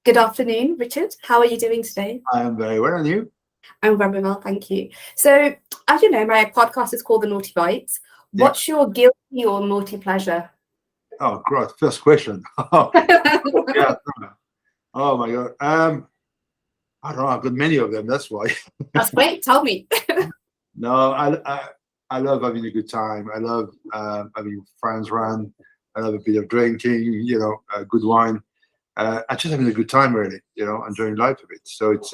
Good afternoon, Richard. How are you doing today? I am very well, and you? I'm very well, thank you. So, as you know, my podcast is called The Naughty Bites. Yeah. What's your guilty or naughty pleasure? Oh, great. First question. Yeah. Oh, my God. I don't know. I've got many of them. That's why. That's great. Tell me. No, I love having a good time. I love having friends around. I love a bit of drinking, good wine. I just having a good time, really, enjoying life a bit. So it's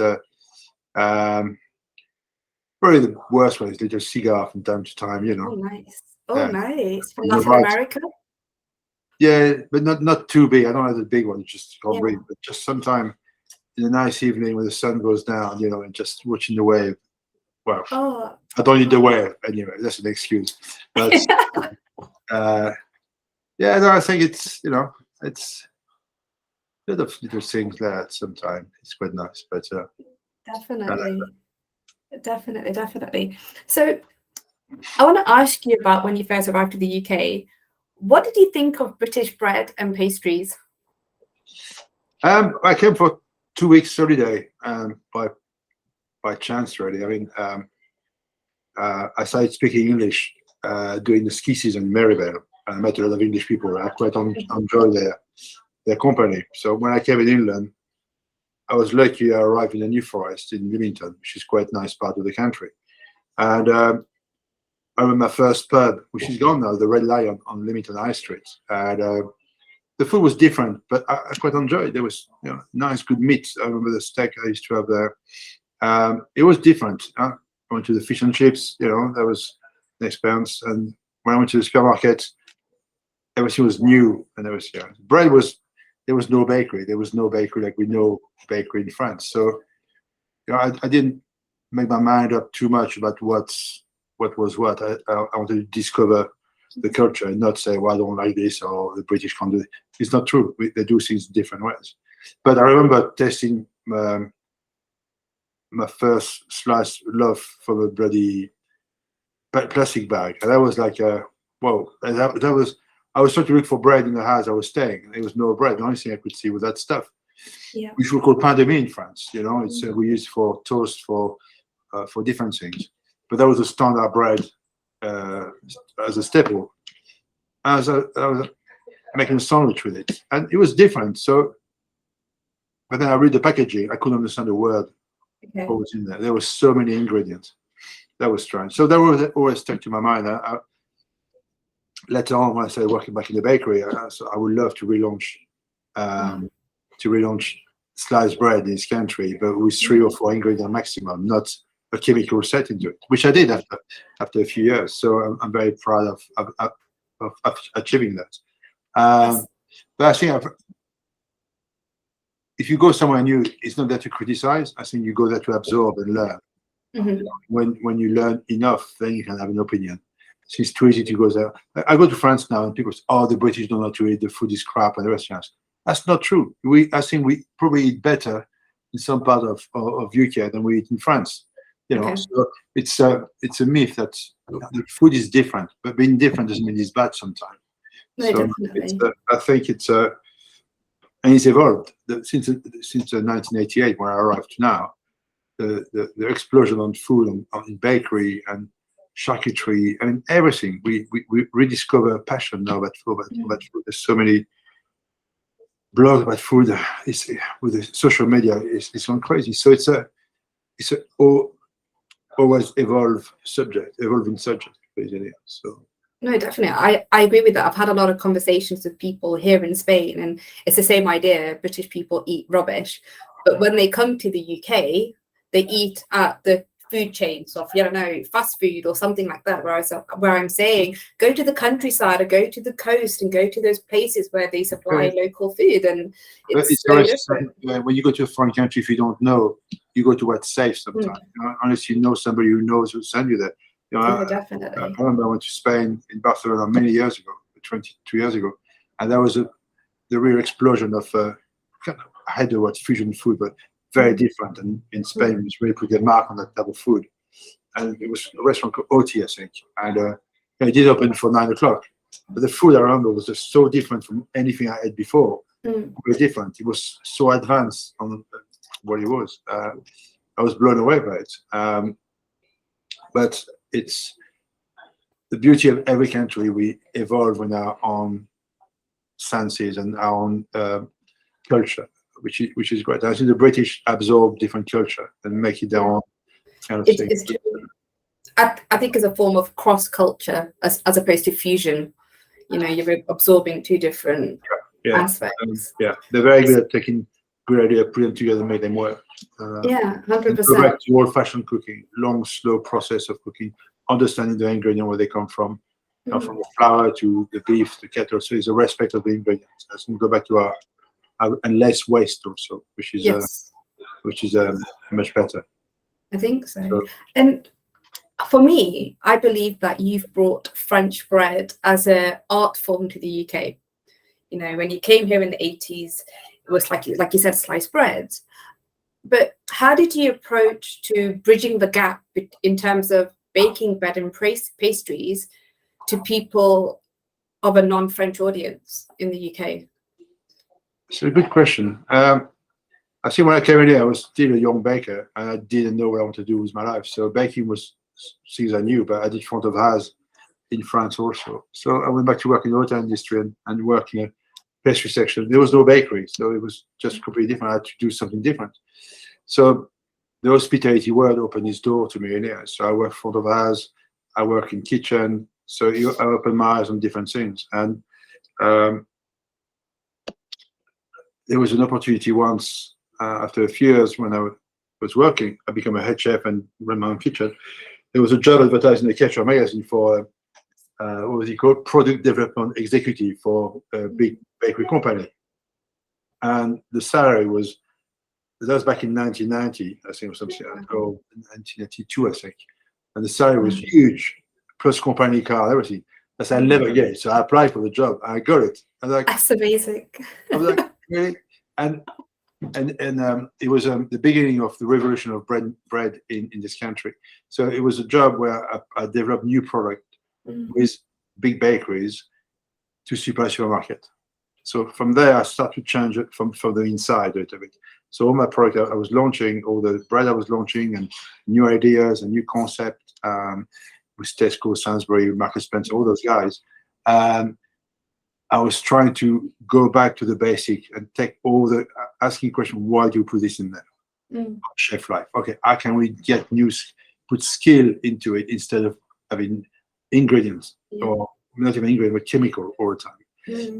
probably the worst one is little cigar from time to time, Oh, nice. Oh, Yeah. nice. From You're Latin right. America? Yeah, but not too big. I don't have the big one, just can't Yeah. breathe. But just sometime in a nice evening when the sun goes down, and just watching the wave. Well, Oh, I don't need the wave anyway. That's an excuse. But yeah, no, I think it's it's a lot of little things like that. Sometimes it's quite nice, but definitely. So, I want to ask you about when you first arrived to the UK. What did you think of British bread and pastries? I came for 2 weeks holiday by chance, really. I mean, I started speaking English during the ski season in Maryvale. I met a lot of English people. I quite enjoyed their company. So when I came in England, I was lucky. I arrived in the New Forest in Leamington, which is quite a nice part of the country. And I remember my first pub, which is gone now, the Red Lion on Leamington High Street. And the food was different, but I quite enjoyed it. There was nice, good meat. I remember the steak I used to have there. It was different. I went to the fish and chips, that was an experience. And when I went to the supermarket, everything was new. And there was, there was no bakery. There was no bakery like we know bakery in France. So, I didn't make my mind up too much about what was what. I wanted to discover the culture and not say, well, I don't like this or the British can't do it. It's not true. They do things different ways. But I remember tasting my first slice loaf from a bloody plastic bag. And that was like, whoa. And that was, I was trying to look for bread in the house I was staying. There was no bread. The only thing I could see was that stuff, which we call pain de mie in France. It's we use for toast for different things. But that was a standard bread as a staple. I was making a sandwich with it, and it was different. So, but then I read the packaging. I couldn't understand a word. Okay. What was in there? There were so many ingredients. That was strange. So that was always stuck to my mind. Later on, when I started working back in the bakery, I would love to relaunch sliced bread in this country, but with 3 or 4 ingredients maximum, not a chemical set into it, which I did after a few years. So I'm very proud of achieving that. But I think if you go somewhere new, it's not there to criticize. I think you go there to absorb and learn. Mm-hmm. When you learn enough, then you can have an opinion. It's too easy to go there. I go to France now, and people say, "Oh, the British don't know how to eat. The food is crap," and the restaurants. That's not true. I think we probably eat better in some part of UK than we eat in France. Okay. So it's a myth that the food is different, but being different doesn't mean it's bad sometimes. No, definitely. I think and it's evolved since 1988 when I arrived to now. The explosion on food in bakery and charcuterie, I mean everything. We rediscover a passion now about food. There's so many blogs about food. With the social media, it's gone crazy. So it's a always evolving subject, basically. So. No, definitely. I agree with that. I've had a lot of conversations with people here in Spain, and it's the same idea. British people eat rubbish, but when they come to the UK, they eat at the food chains of, fast food or something like that, where I'm saying, go to the countryside or go to the coast and go to those places where they supply local food. And it's so different. When you go to a foreign country, if you don't know, you go to what's safe sometimes. Unless you know somebody who knows who send you there. Definitely. I remember I went to Spain in Barcelona many years ago, 22 years ago, and that was the real explosion of I had the word fusion food, but very different. And in Spain, we really put a mark on that type of food. And it was a restaurant called Oti, I think, and it did open for 9 o'clock. But the food I remember was just so different from anything I had before. very different. He was so advanced on what he was. I was blown away by it. But it's the beauty of every country. We evolve in our own senses and our own culture, which is great. I think the British absorb different culture and make it their own kind of thing. It's true. I think it's a form of cross culture as opposed to fusion. You know, you're absorbing two different aspects. They're very good at taking good idea, put them together, make them work. 100%. Go back to old-fashioned cooking, long, slow process of cooking, understanding the ingredient where they come from the flour to the beef, the cattle. So it's a respect of the ingredients. Let's go back to our and less waste also, which is much better. I think so. And for me, I believe that you've brought French bread as an art form to the UK. You know, when you came here in the 80s, it was like you said, sliced bread. But how did you approach to bridging the gap in terms of baking bread and pastries to people of a non-French audience in the UK? It's a good question. I think when I came in here, I was still a young baker and I didn't know what I wanted to do with my life. So baking was things I knew, but I did front of house in France also. So I went back to work in the hotel industry and work in a pastry section. There was no bakery, so it was just completely different. I had to do something different. So the hospitality world opened its door to me in here. So I work front of house, I work in kitchen. So I opened my eyes on different things. And there was an opportunity once, after a few years when I was working, I became a head chef and ran my own kitchen. There was a job advertised in the Caterer magazine for, what was it called? Product Development Executive for a big bakery company. And the salary was, that was back in 1990, I think, or something, or 1992, I think. And the salary was huge, plus company car, everything. I said, I'll never get it. So I applied for the job. I got it. I was like, that's amazing. I was like, really? And it was the beginning of the revolution of bread in this country. So it was a job where I developed new product with big bakeries to supply supermarket. So from there, I started to change it from the inside a little bit. So all my product I was launching, all the bread I was launching, and new ideas, a new concept with Tesco, Sainsbury, Marks Spencer, all those guys. I was trying to go back to the basic and take all the asking question, why do you put this in there? Chef life. Okay, how can we get put skill into it instead of having ingredients or not even ingredients, but chemical all the time.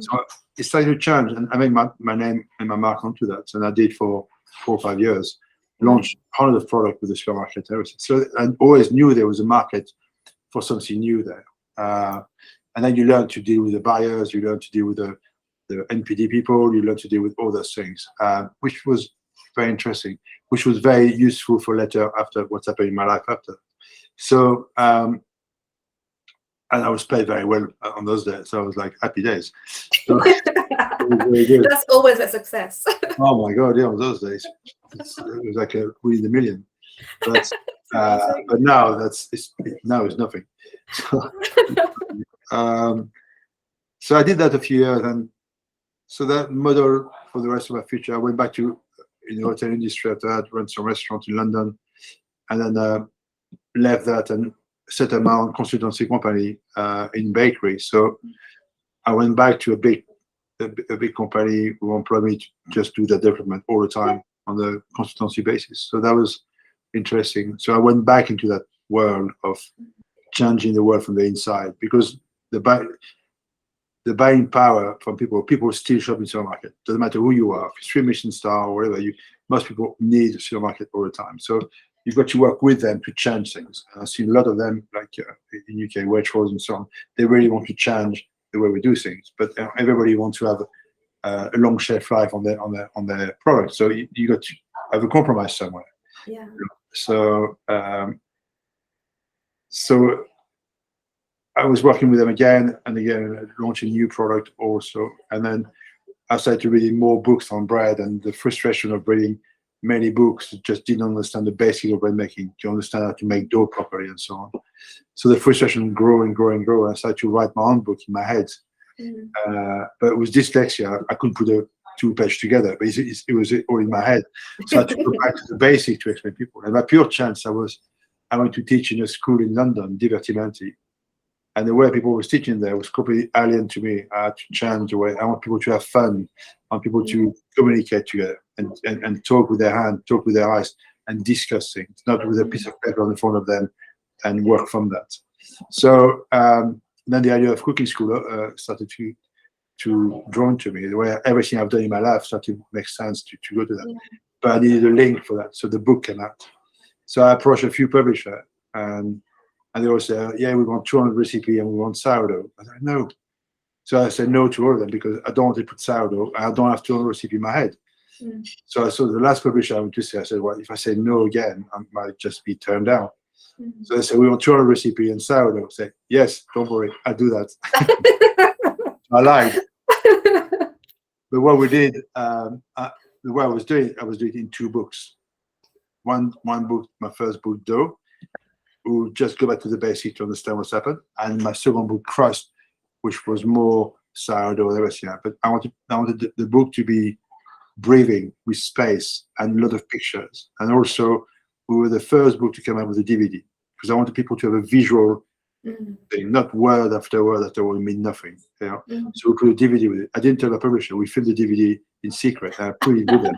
So it started to change, and I made my name and my mark onto that, and I did for 4 or 5 years. Launched hundreds of products with the supermarket, everything. So I always knew there was a market for something new there. And then you learn to deal with the buyers, you learn to deal with the NPD people, you learn to deal with all those things, which was very interesting, which was very useful for later after what's happened in my life after. So, and I was paid very well on those days, so I was like, happy days. So, it was very good. That's always a success. Oh my God, yeah, on those days. It was like a win in a million. But now now it's nothing. So I did that a few years, and so that model for the rest of my future, I went back to in the hotel industry after that, run some restaurants in London, and then left that and set up my own consultancy company in bakery. So I went back to a big company who employed me to just do the development all the time on the consultancy basis. So that was interesting. So I went back into that world of changing the world from the inside, because the buying power from people still shop in supermarket. Doesn't matter who you are, if you're 3 Michelin star or whatever, most people need a supermarket all the time. So you've got to work with them to change things. And I've seen a lot of them, like in UK, Waitrose and so on. They really want to change the way we do things, but everybody wants to have a long shelf life on their product. So you got to have a compromise somewhere. Yeah. So I was working with them again and again, launching new product also. And then I started reading more books on bread, and the frustration of reading many books, just didn't understand the basics of bread making, to understand how to make dough properly and so on. So the frustration grew and grew and grew. I started to write my own book in my head. But with dyslexia, I couldn't put a two pages together, but it was all in my head. So I had to go back to the basic to explain people. And by pure chance, I went to teach in a school in London, Divertimenti. And the way people was teaching there was completely alien to me. I had to change the way. I want people to have fun. I want people to communicate together and talk with their hand, talk with their eyes, and discuss things, not with a piece of paper on the front of them, and work from that. So then the idea of cooking school started to drawn to me. The way everything I've done in my life started to make sense to go to that. Yeah. But I needed a link for that, so the book came out. So I approached a few publishers, and they all said, yeah, we want 200 recipe and we want sourdough. I said, no. So I said no to all of them because I don't want to put sourdough. I don't have 200 recipe in my head. So I saw the last publisher I went to say, I said, well, if I say no again, I might just be turned down. So they said, we want 200 recipe and sourdough. I said, yes, don't worry, I'll do that. I lied. But what we did, the way I was doing it in two books. One book, my first book, Dough, who just go back to the basic to understand what's happened, and my second book, Crust, which was more sourdough and everything. But I wanted the book to be breathing with space and a lot of pictures. And also, we were the first book to come out with a DVD because I wanted people to have a visual thing, not word after word after word mean nothing. You know? So we put a DVD with it. I didn't tell the publisher. We filmed the DVD in secret and I put it with them.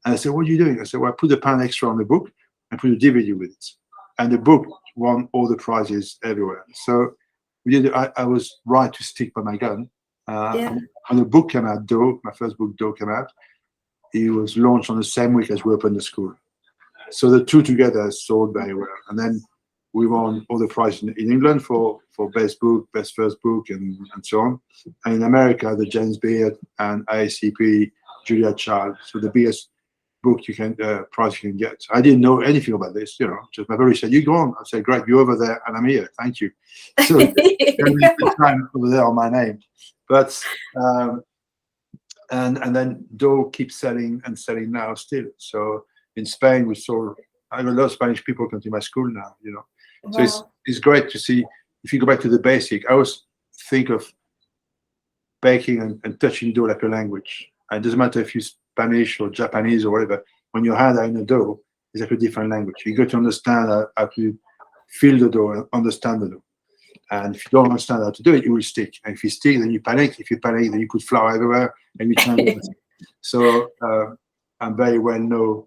And I said, what are you doing? I said, well, I put a pound extra on the book and put a DVD with it. And the book won all the prizes everywhere. So we did. I was right to stick by my gun. When the book came out, Dough, my first book, Dough, came out, it was launched on the same week as we opened the school. So the two together sold very well. And then we won all the prizes in England for best book, best first book, and so on. And in America, the James Beard and IACP, Julia Child. So the biggest book prize you can get. I didn't know anything about this, you know. Just my brother said, "You go on." I said, "Great, you're over there, and I'm here. Thank you." So the time over there on my name, but and then Dough keeps selling and selling now still. So in Spain, we sold. I have a lot of Spanish people come to my school now, you know. Wow. So it's great to see. If you go back to the basic, I always think of baking and touching dough like a language. And it doesn't matter if you're Spanish or Japanese or whatever. When your hand are in a dough, it's like a different language. You got to understand how to feel the dough and understand the dough. And if you don't understand how to do it, you will stick. And if you stick, then you panic. If you panic, then you put flour everywhere and you change everything. So I'm very well known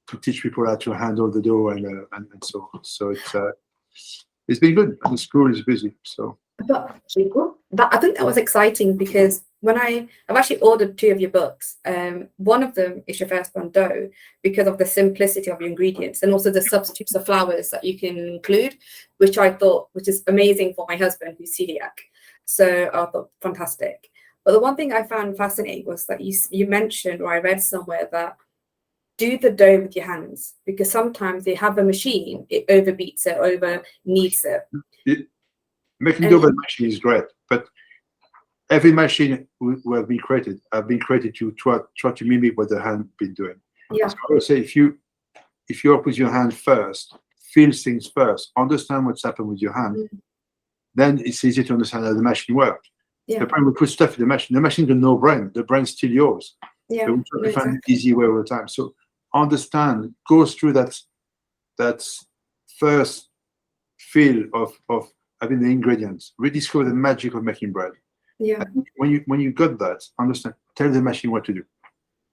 to teach people how to handle the dough and so on. So it's been good. And the school is busy. So. But I think that was exciting because when I've actually ordered 2 of your books. One of them is your first one, Dough, because of the simplicity of your ingredients and also the substitutes of flours that you can include, which is amazing for my husband who's celiac. So I thought fantastic. But the one thing I found fascinating was that you mentioned, or I read somewhere, that do the dough with your hands, because sometimes they have a machine, it overbeats it, over kneads it. Making dough by machine is great, but every machine will have been created to try to mimic what the hand been doing. Yeah. So I would say if you work with your hand first, feel things first, understand what's happened with your hand, then it's easy to understand how the machine works. Yeah. The problem we put stuff in the machine is no brain. The brain's still yours. Yeah. So we try to find an easy way all the time. So understand, go through that first feel of having the ingredients, rediscover the magic of making bread. Yeah. And when you got that, understand, tell the machine what to do.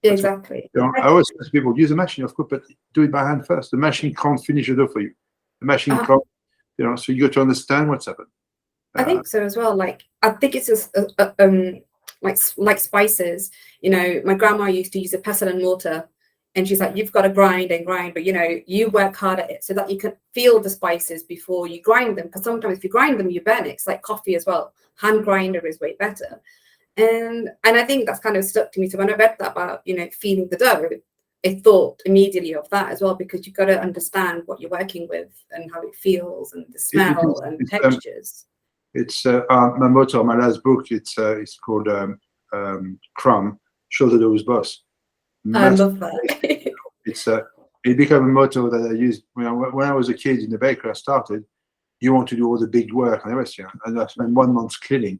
That's exactly. I always tell people, use a machine, of course, but do it by hand first. The machine can't finish the dough for you. The machine can't, so you got to understand what's happened. I think so as well. Like, I think it's just like spices. My grandma used to use a pestle and mortar, and she's like, you've got to grind and grind, but you work hard at it so that you can feel the spices before you grind them. Because sometimes if you grind them, you burn it. It's like coffee as well. Hand grinder is way better. And I think that's kind of stuck to me. So when I read that about, feeling the dough, I thought immediately of that as well, because you've got to understand what you're working with and how it feels and the smell and textures. It's my motto, my last book, it's called Crumb, Show the Dough's Boss. I love that. It became a motto that I used when I was a kid in the bakery. I started, you want to do all the big work and everything. And I spent 1 month cleaning.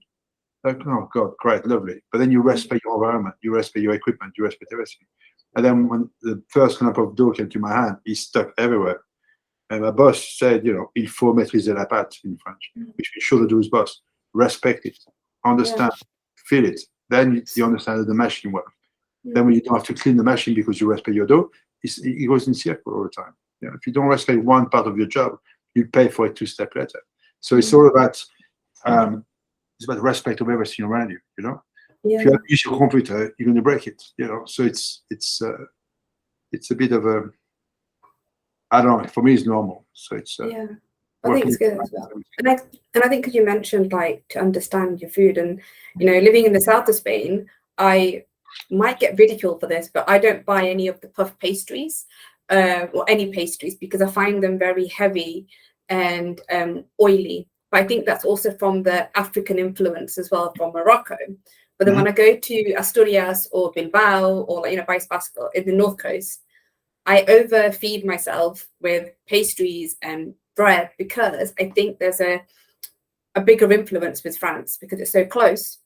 Like, oh God, great, lovely. But then you respect your environment, you respect your equipment, you respect everything. And then when the first lump of dough came to my hand, it stuck everywhere. And my boss said, il faut maîtriser la pâte in French, which means show the dough's boss. Respect it, understand, feel it. Then you understand that the machine works. Then when you don't have to clean the machine because you respect your dough, it goes in circle all the time. If you don't respect one part of your job, you pay for it 2 steps later. So it's all about respect of everything around you. If you have to use your computer, you're going to break it. So it's a bit of a, I don't know. For me, it's normal. So it's I think it's good as well. And I think because you mentioned like to understand your food, and living in the south of Spain, I might get ridiculed for this, but I don't buy any of the puff pastries or any pastries because I find them very heavy and oily. But I think that's also from the African influence as well, from Morocco. But then when I go to Asturias or Bilbao or País Vasco in the north coast, I overfeed myself with pastries and bread because I think there's a bigger influence with France because it's so close.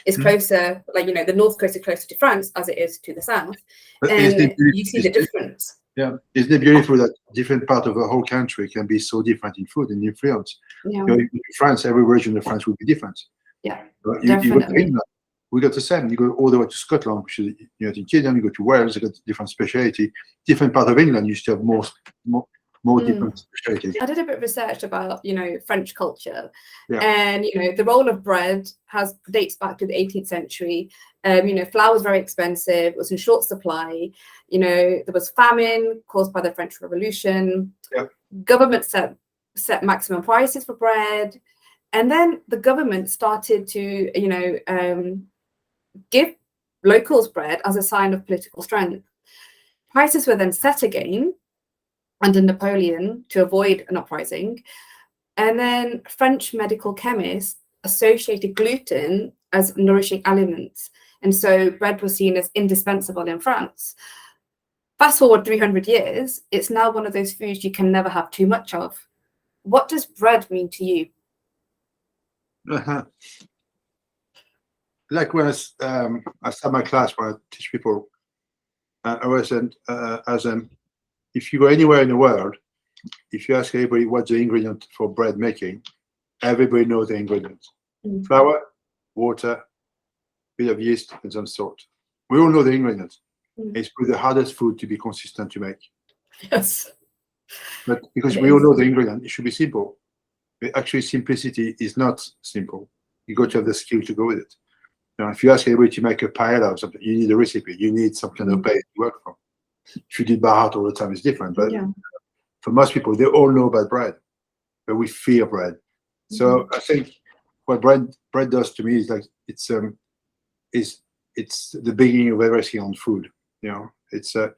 It's closer, the north coast is closer to France as it is to the south, and you see the difference. Yeah, isn't it beautiful that different part of a whole country can be so different in food and influence? In France, every region of France would be different. Yeah, definitely. We got the same. You go all the way to Scotland, which is in Kingdom. You go to Wales, you got different speciality. Different part of England, you still have more different specialties. I did a bit of research about French culture, and the role of bread dates back to the 18th century. Flour was very expensive; it was in short supply. There was famine caused by the French Revolution. Government set maximum prices for bread, and then the government started to give locals bread as a sign of political strength. Prices were then set again under Napoleon to avoid an uprising. And then French medical chemists associated gluten as nourishing elements. And so bread was seen as indispensable in France. Fast forward 300 years, it's now one of those foods you can never have too much of. What does bread mean to you? Like when I start my class, when I teach people, I was if you go anywhere in the world, if you ask anybody what's the ingredient for bread making, everybody knows the ingredients. Flour, water, bit of yeast, and some salt. We all know the ingredients. It's probably the hardest food to be consistent to make. Yes. But because we all know the ingredient, it should be simple. But actually, simplicity is not simple. You got to have the skill to go with it. If you ask anybody to make a paella or something, you need a recipe. You need some kind of base to work from. If you did by heart all the time, it's different. But for most people, they all know about bread, but we fear bread. So I think what bread does to me is like it's the beginning of everything on food. It's the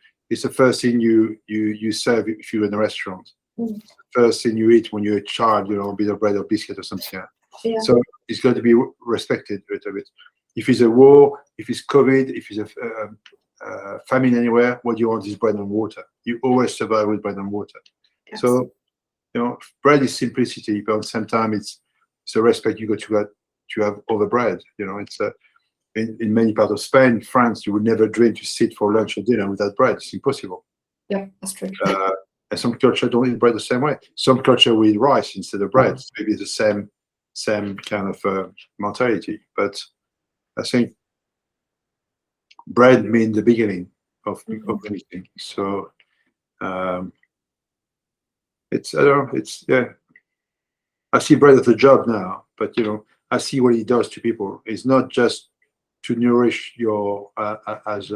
first thing you serve if you're in a restaurant. It's the first thing you eat when you're a child. A bit of bread or biscuit or something. So it's got to be respected a little bit. If it's a war, if it's COVID, if it's a famine anywhere, what you want is bread and water. You always survive with bread and water. Yes. So, bread is simplicity, but at the same time, it's a respect you got to have over bread. It's in many parts of Spain, France, you would never dream to sit for lunch or dinner without bread. It's impossible. Yeah, that's true. And some culture don't eat bread the same way. Some culture will eat rice instead of bread. So maybe it's the same kind of mentality. But I think bread means the beginning of anything. So I see bread as a job now, but I see what it does to people. It's not just to nourish your as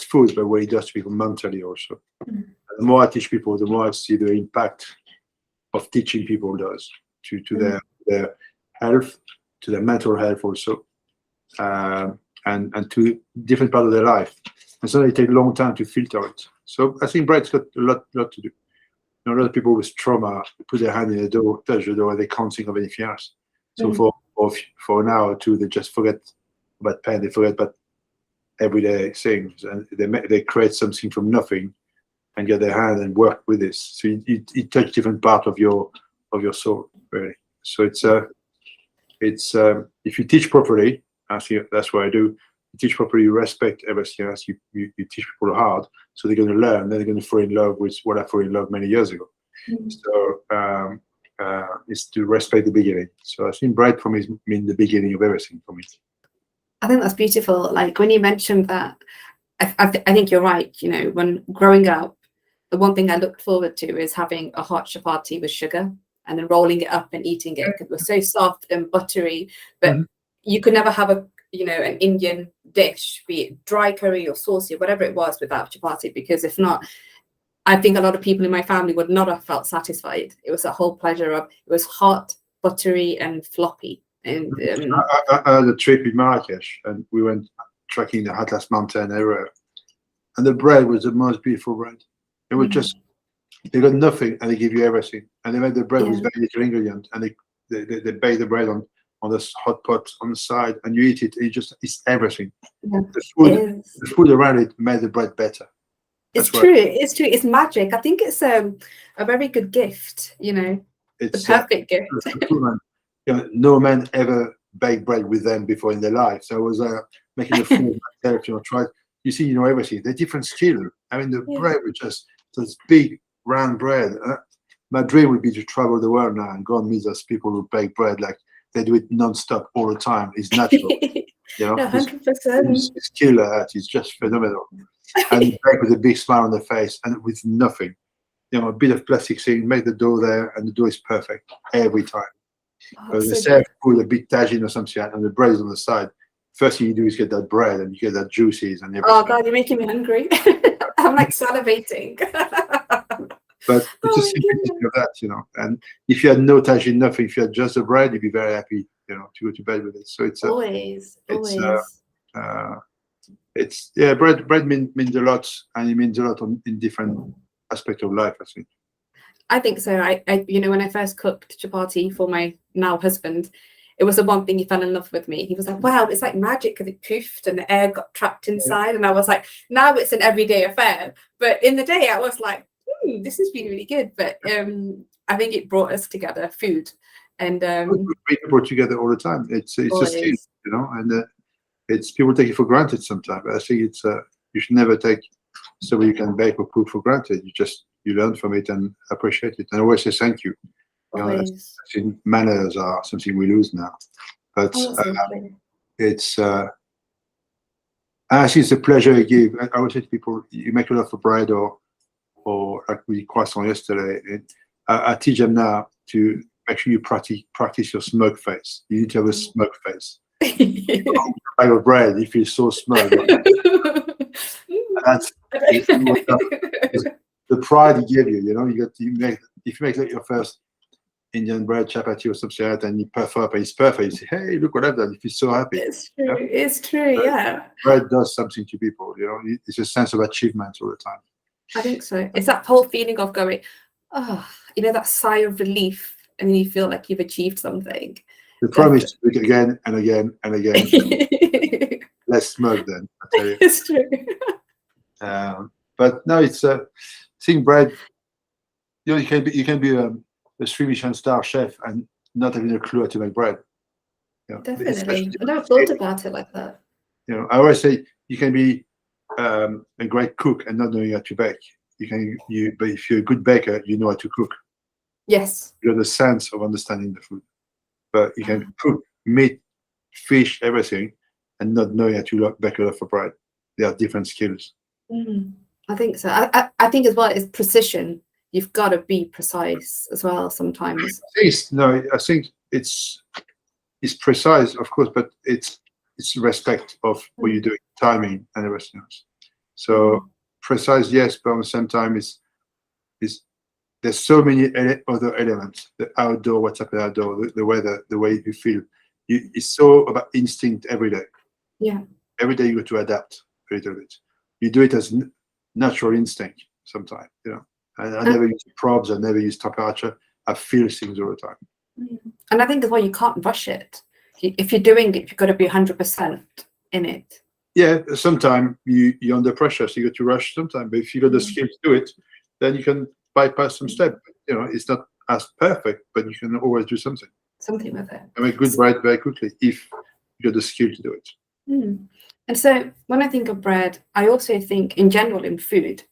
food, but what it does to people mentally also. The more I teach people, the more I see the impact of teaching people does to their health, to their mental health also. And to different part of their life, and so they take a long time to filter it. So I think bread's got a lot to do. A lot of people with trauma put their hand in the door, touch the door, and they can't think of anything else. So for an hour or two, they just forget about pain. They forget about everyday things, and they create something from nothing, and get their hand and work with this. So it touches different part of your soul, really. So it's it's if you teach properly, that's what I do. You teach properly, you respect everything else. You teach people hard, so they're going to learn. Then they're going to fall in love with what I fell in love many years ago. So it's to respect the beginning. So I think bread for me means the beginning of everything for me. I think that's beautiful. Like when you mentioned that, I think you're right. You know, when growing up, the one thing I looked forward to is having a hot chapati with sugar and then rolling it up and eating it, because it was so soft and buttery. But you could never have an Indian dish, be it dry curry or saucy or whatever it was, without chapati, because if not, I think a lot of people in my family would not have felt satisfied. It was a whole pleasure of, it was hot, buttery and floppy. And I had a trip in Marrakesh, and we went trekking the Atlas Mountain area, and the bread was the most beautiful bread. It was just, they got nothing and they give you everything, and they made the bread with very little ingredient, and they bake the bread on this hot pot on the side, and you eat it. It's everything. The food around it made the bread better. It's true. It's true. It's magic. I think it's a very good gift. You know, it's the perfect gift. You know, no man ever baked bread with them before in their life. So I was making a fool myself. You know, try. You see, you know everything. They're different skill. I mean, the bread was just this big round bread. My dream would be to travel the world now and go and meet those people who bake bread like they do it non-stop all the time. It's natural. You know, 100%. Skill that is just phenomenal. And you bake with a big smile on the face and with nothing. You know, a bit of plastic thing, make the dough there, and the dough is perfect every time. They serve food, a big tagine or something, and the bread is on the side. First thing you do is get that bread, and you get that juices and everything. Oh God, you're making me hungry. I'm like salivating. But it's a simplicity of that, you know. And if you had no tagine, nothing, if you had just the bread, you'd be very happy, you know, to go to bed with it. So it's always. Bread means a lot, and it means a lot in different aspects of life, I think. I think so. I you know, when I first cooked chapati for my now husband, it was the one thing he fell in love with me. He was like, wow, it's like magic, because it poofed and the air got trapped inside. And I was like, now it's an everyday affair. But in the day, I was like, this is really, really good. But I think it brought us together, food. And we brought together all the time. It's a skill, you know, and it's people take it for granted sometimes. I think it's you should never take something you can bake or cook for granted. You learn from it and appreciate it, and always say thank you. You know, I think manners are something we lose now, but it's. I think it's a pleasure you give. I always say to people, you make a lot of bread or like we croissant yesterday. I teach them now to make sure you practice your smoke face. You need to have a smoke face. Bag of bread, if you so smug. That's the pride he gave you. You know, if you make like your first Indian bread chapati or something like that, and you puff up and it's perfect, you say, "Hey, look what I've done!" If you're so happy, it's true. Yeah? It's true. Yeah. Bread does something to people. You know, it's a sense of achievement all the time. I think so. It's that whole feeling of going, oh, you know, that sigh of relief, and then you feel like you've achieved something. The problem is to do it again and again and again. Less smug then, I tell you. It's true. But no, it's seeing bread. You know, you can be a 3-Michelin star chef and not having a clue how to make bread. You know, definitely. I never thought about it like that. You know, I always say you can be a great cook and not knowing how to bake. But if you're a good baker, you know how to cook. Yes. You have the sense of understanding the food. But you can cook meat, fish, everything, and not knowing how to bake a loaf of bread. They are different skills. I think so. I think as well, it's precision. You've got to be precise as well sometimes. I think it's precise, of course, but it's respect of what you're doing, timing and everything else. So precise, yes, but at the same time, there's so many other elements. The outdoor, what's happening outdoor, the weather, the way you feel. It's so about instinct every day. Yeah. Every day you have to adapt a little bit. You do it as natural instinct sometimes, you know. And I never use probes, I never use temperature. I feel things all the time. And I think as well, you can't rush it. If you're doing it, you've got to be 100% in it. Yeah, sometimes you're under pressure, so you got to rush sometimes. But if you got the skill to do it, then you can bypass some steps. You know, it's not as perfect, but you can always do something. something with it. I make good bread very quickly if you got the skill to do it. Mm. And so when I think of bread, I also think in general in food,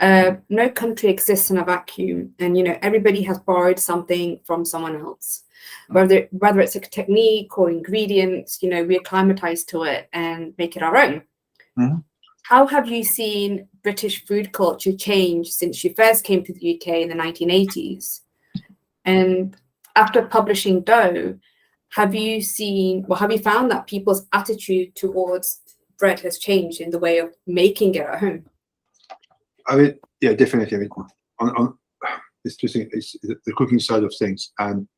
no country exists in a vacuum, and everybody has borrowed something from someone else, whether it's a technique or ingredients, we acclimatize to it and make it our own. Mhm. How have you seen British food culture change since you first came to the UK in the 1980s? And after publishing Dough, have you found that people's attitude towards bread has changed in the way of making it at home? I mean, yeah, definitely. I mean, on it's two things. It's the cooking side of things and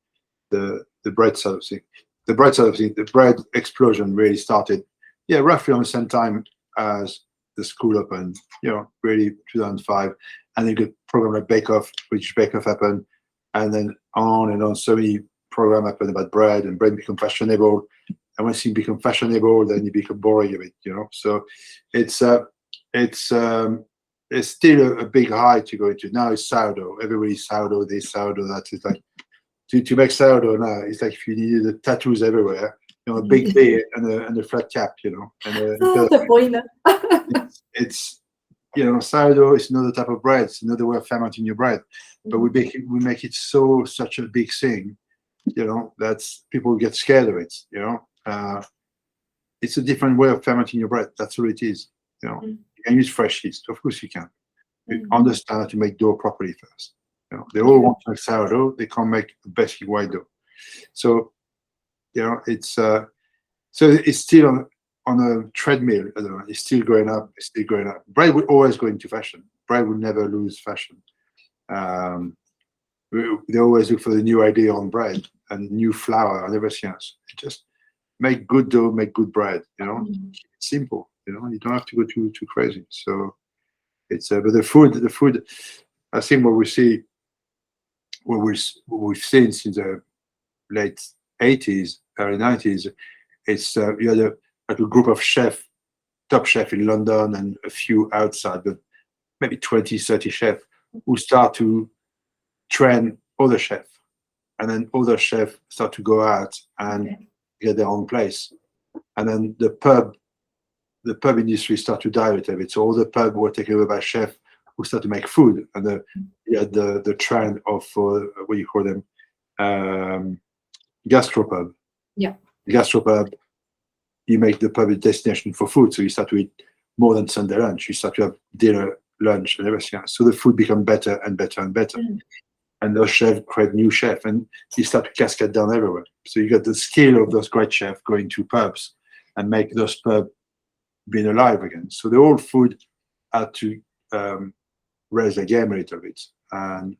the bread side of things. The bread side of things, the bread explosion really started, roughly on the same time as the school opened. Really 2005, and then the program like Bake Off, which Bake Off happened, and then on and on. So many programs happened about bread, and bread become fashionable. And once you become fashionable, then you become boring a bit. So it's still a big high to go into. Now it's sourdough. Everybody's sourdough, this, sourdough, that. It's like to make sourdough now, it's like if you needed the tattoos everywhere, a big beard and a flat cap, and the boiler. it's sourdough is another type of bread. It's another way of fermenting your bread. But we make it such a big thing, that people get scared of it. It's a different way of fermenting your bread. That's all it is. You can use fresh yeast, of course you can. You understand how to make dough properly first. They all want to make sourdough. They can't make the best white dough. So, it's still on a treadmill. I don't know, it's still going up. It's still going up. Bread will always go into fashion. Bread will never lose fashion. They always look for the new idea on bread and new flour and everything else. Just make good dough, make good bread. It's simple. You don't have to go too crazy. So it's but the food. I think what we've seen since the late 80s, early 90s, it's you had a group of top chefs in London and a few outside, but maybe 20, 30 chefs who start to train other chefs, and then other chefs start to go out and get their own place, and then the pub industry start to die a little bit. So all the pubs were taken over by chefs who start to make food, and the trend of what you call them, gastropub. Yeah, gastropub. You make the pub a destination for food, so you start to eat more than Sunday lunch. You start to have dinner, lunch, and everything else. So the food become better and better and better. And those chefs create new chefs, and you start to cascade down everywhere. So you got the skill of those great chefs going to pubs and make those pubs being alive again. So the old food had to raise the game a little bit, and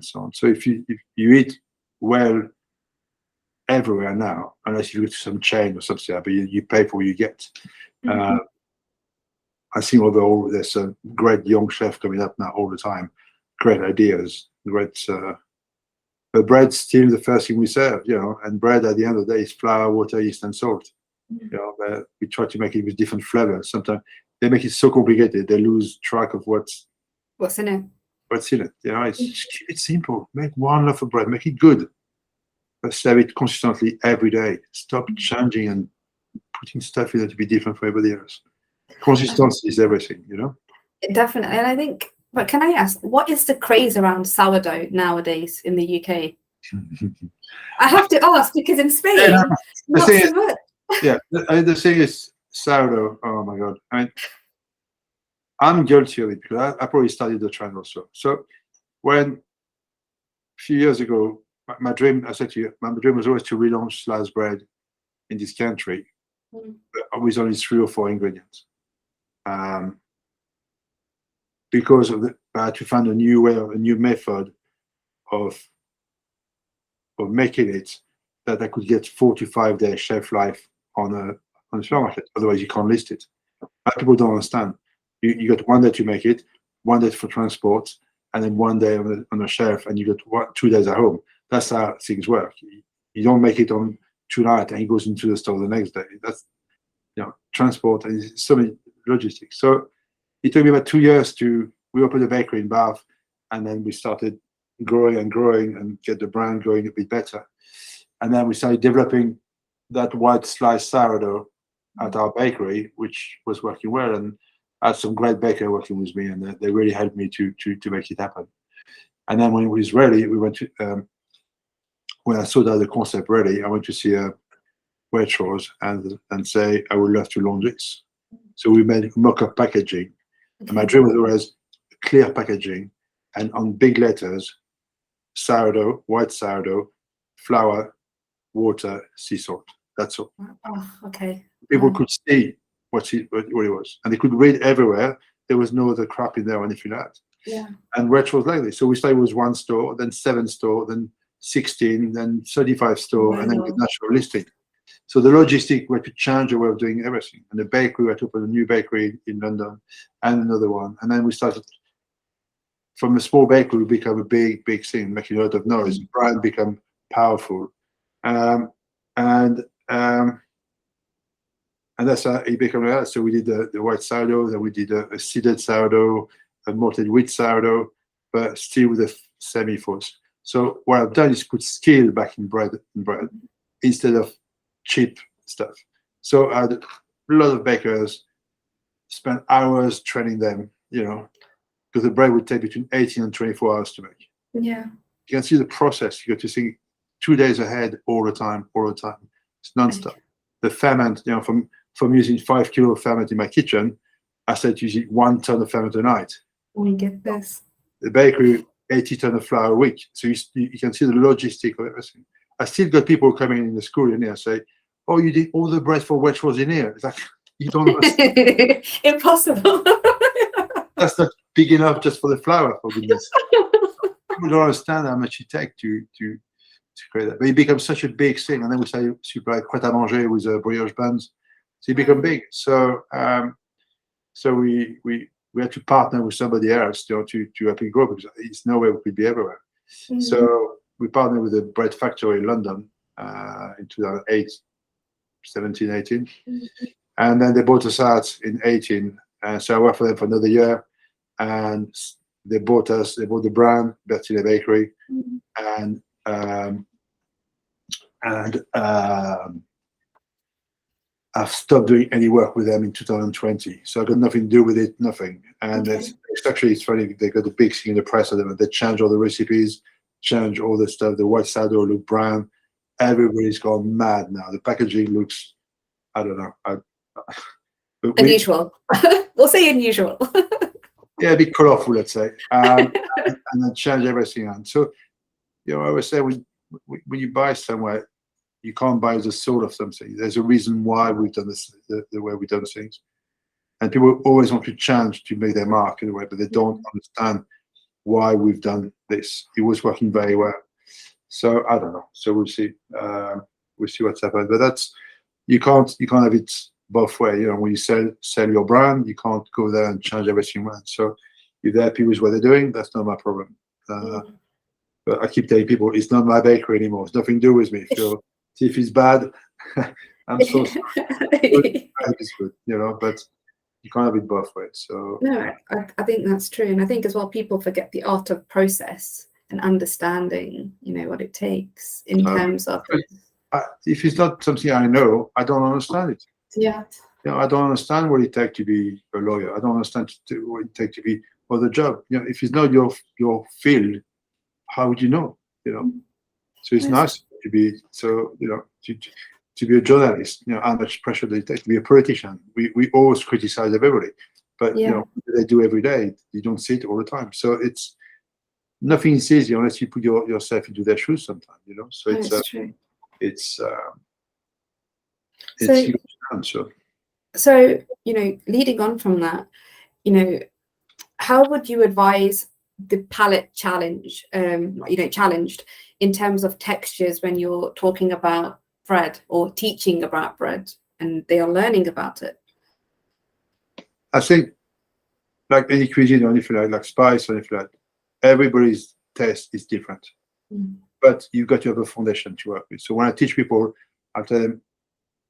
so on. So if you eat well everywhere now, unless you go to some chain or something, but you pay for what you get. I think overall there's a great young chef coming up now all the time, great ideas, but bread's still the first thing we serve, and bread at the end of the day is flour, water, yeast, and salt. We try to make it with different flavors. Sometimes they make it so complicated they lose track of what's in it. Keep it simple. Make one loaf of bread, make it good. But serve it consistently every day. Stop changing and putting stuff in it to be different for everybody else. Consistency is everything, Definitely. And I think, but can I ask, what is the craze around sourdough nowadays in the UK? I have to ask because in Spain, not so much. The thing is sourdough. Oh my God! I'm guilty of it because I probably studied the trend also. So when a few years ago, my dream, I said to you, my dream was always to relaunch sliced bread in this country with only 3 or 4 ingredients. Because of I had to find a new way, a new method of making it that I could get 4 to 5 day shelf life on a supermarket. Otherwise, you can't list it. But people don't understand. You got 1 day to make it, 1 day for transport, and then 1 day on a shelf, and you got 2 days at home. That's how things work. You don't make it on tonight and it goes into the store the next day. That's transport and so many logistics. So it took me about 2 years we opened a bakery in Bath, and then we started growing and get the brand going a bit better. And then we started developing that white sliced sourdough at our bakery, which was working well. And I had some great baker working with me, and they really helped me to make it happen. And then when it was ready, we went to when I saw that the concept ready, I went to see a Waitrose and say, I would love to launch this. So we made mock-up packaging. And my dream was always clear packaging and on big letters, sourdough, white sourdough, flour, water, sea salt. That's all. Oh, okay. People could see what it was, and they could read everywhere. There was no other crap in there or anything like that. Yeah. And Waitrose like this. So we started with 1 store, then 7 store, then 16, then 35 store, Wow. and then with national listing. So the logistic were to change the way of doing everything. And the bakery, we had to open a new bakery in London and another one. And then we started from a small bakery, we become a big thing, making a lot of noise. The brand become powerful. And that's how it became like that. So we did the white sourdough, then we did a seeded sourdough, a malted wheat sourdough, but still with a semi-force. So what I've done is put skill back in bread instead of cheap stuff. So I had a lot of bakers spent hours training them, because the bread would take between 18 and 24 hours to make. Yeah. You can see the process. You got to think 2 days ahead all the time. It's non-stop. Okay. The ferment, from using 5 kilo of ferment in my kitchen, I started using 1 ton of ferment a night. We get this. The bakery, 80 ton of flour a week. So you can see the logistic of everything. I still got people coming in the school in here and say, oh, you did all the bread for Waitrose in here. It's like, you don't understand. Impossible. That's not big enough just for the flour, for goodness. People don't understand how much it takes to create that. But it becomes such a big thing. And then we say supply prêt à manger with brioche buns. So it become big. So we had to partner with somebody else to help it grow, because it's no way we could be everywhere. Mm-hmm. So we partnered with a bread factory in London in 2008, 17, 18. Mm-hmm. And then they bought us out in 18. So I worked for them for another year. And they bought the brand, Bertinet Bakery. Mm-hmm. And I've stopped doing any work with them in 2020. So I got nothing to do with it, nothing. And okay. It's funny, they got a big thing in the press of them. They changed all the recipes, changed all the stuff. The white sourdough looked brown. Everybody's gone mad now. The packaging looks, I don't know. Unusual. We'll say unusual. Yeah, a bit colorful, let's say. And then change everything on. So, I always say when you buy somewhere, you can't buy the soul of something. There's a reason why we've done this, the way we've done things. And people always want to change to make their mark in a way, but they don't understand why we've done this. It was working very well. So I don't know. So we'll see. We'll see what's happened. But that's you can't have it both ways. When you sell your brand, you can't go there and change everything around. So if they're happy with what they're doing, that's not my problem. But I keep telling people it's not my bakery anymore. It's nothing to do with me. So if it's bad, I'm so sorry. It's good, but you can't have it both ways. So no, I think that's true. And I think as well, people forget the art of process and understanding, what it takes in terms of. If it's not something I know, I don't understand it. Yeah. I don't understand what it takes to be a lawyer. I don't understand what it takes to be for the job. If it's not your field, how would you know? So it's nice to be to be a journalist. How much pressure does it take to be a politician? We always criticize everybody, but they do every day. You don't see it all the time. So it's nothing is easy unless you put yourself into their shoes. Sometimes, So it's true. So leading on from that, how would you advise the palate challenged in terms of textures when you're talking about bread or teaching about bread and they are learning about it? I think, like any cuisine or anything like spice or anything like that, everybody's taste is different. But you've got to have a foundation to work with. So when I teach people, I tell them,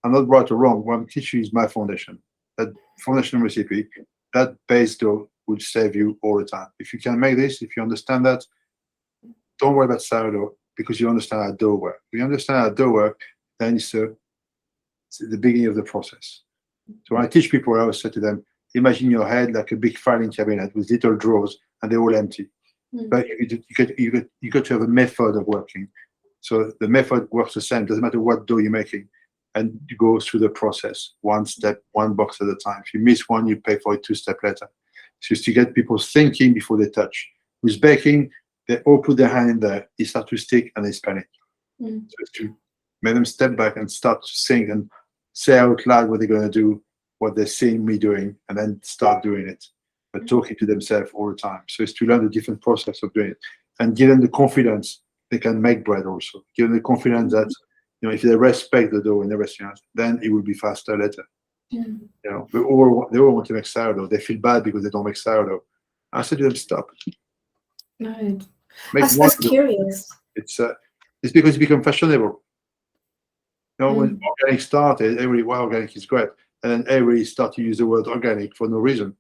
I'm not right or wrong. What I'm teaching is my foundation. That foundation recipe, that base dough will save you all the time. If you can make this, if you understand that, don't worry about sourdough. because you understand how dough work. If you understand how dough work, then it's the beginning of the process. So when I teach people, I always say to them, imagine your head like a big filing cabinet with little drawers, and they're all empty. But you got to have a method of working. So the method works the same. Doesn't matter what dough you're making, and you go through the process, one step, one box at a time. If you miss one, you pay for it 2 steps later. So just to get people thinking before they touch. With baking, they all put their hand in there. It starts to stick, and they panic. So it's to make them step back and start to think and say out loud what they're going to do, what they're seeing me doing, and then start doing it. But talking to themselves all the time. So it's to learn the different process of doing it and give them the confidence they can make bread also. Give them the confidence that, if they respect the dough and everything else, then it will be faster later. They all want to make sourdough. They feel bad because they don't make sourdough. I said to them, stop. No. Make That's curious. It's because it become fashionable. When organic started, everybody, organic is great. And then everybody started to use the word organic for no reason.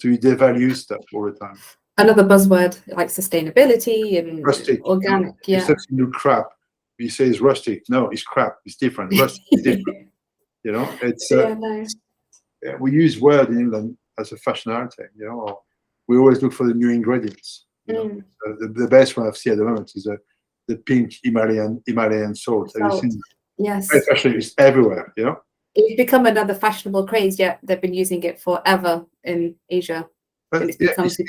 So you devalue stuff all the time. Another buzzword like sustainability and Rustic. organic. It's such a new crap. You say it's rustic. No, it's crap. It's different. Rustic is different. It's we use word in England as a fashionality. Or we always look for the new ingredients. The best one I've seen at the moment is the pink Himalayan salt. Have you seen? Yes. Especially it's everywhere. It's become another fashionable craze, yet they've been using it forever in Asia. But it's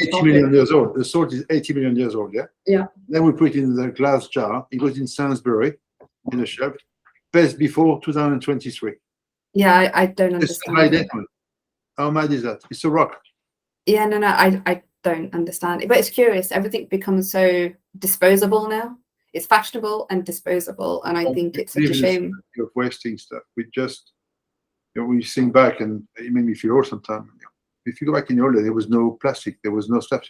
80 million years old. The salt is 80 million years old, Yeah. Then we put it in the glass jar. It goes in Sainsbury, in the shop. Best before 2023. Yeah, I don't understand. How mad is that? It's a rock. Yeah, no, I don't understand it. But it's curious. Everything becomes so disposable now. It's fashionable and disposable, and I think it's such a shame. Of wasting stuff. We just, we think back, and it made me feel old sometimes. If you go back in the old days, there was no plastic, there was no stuff.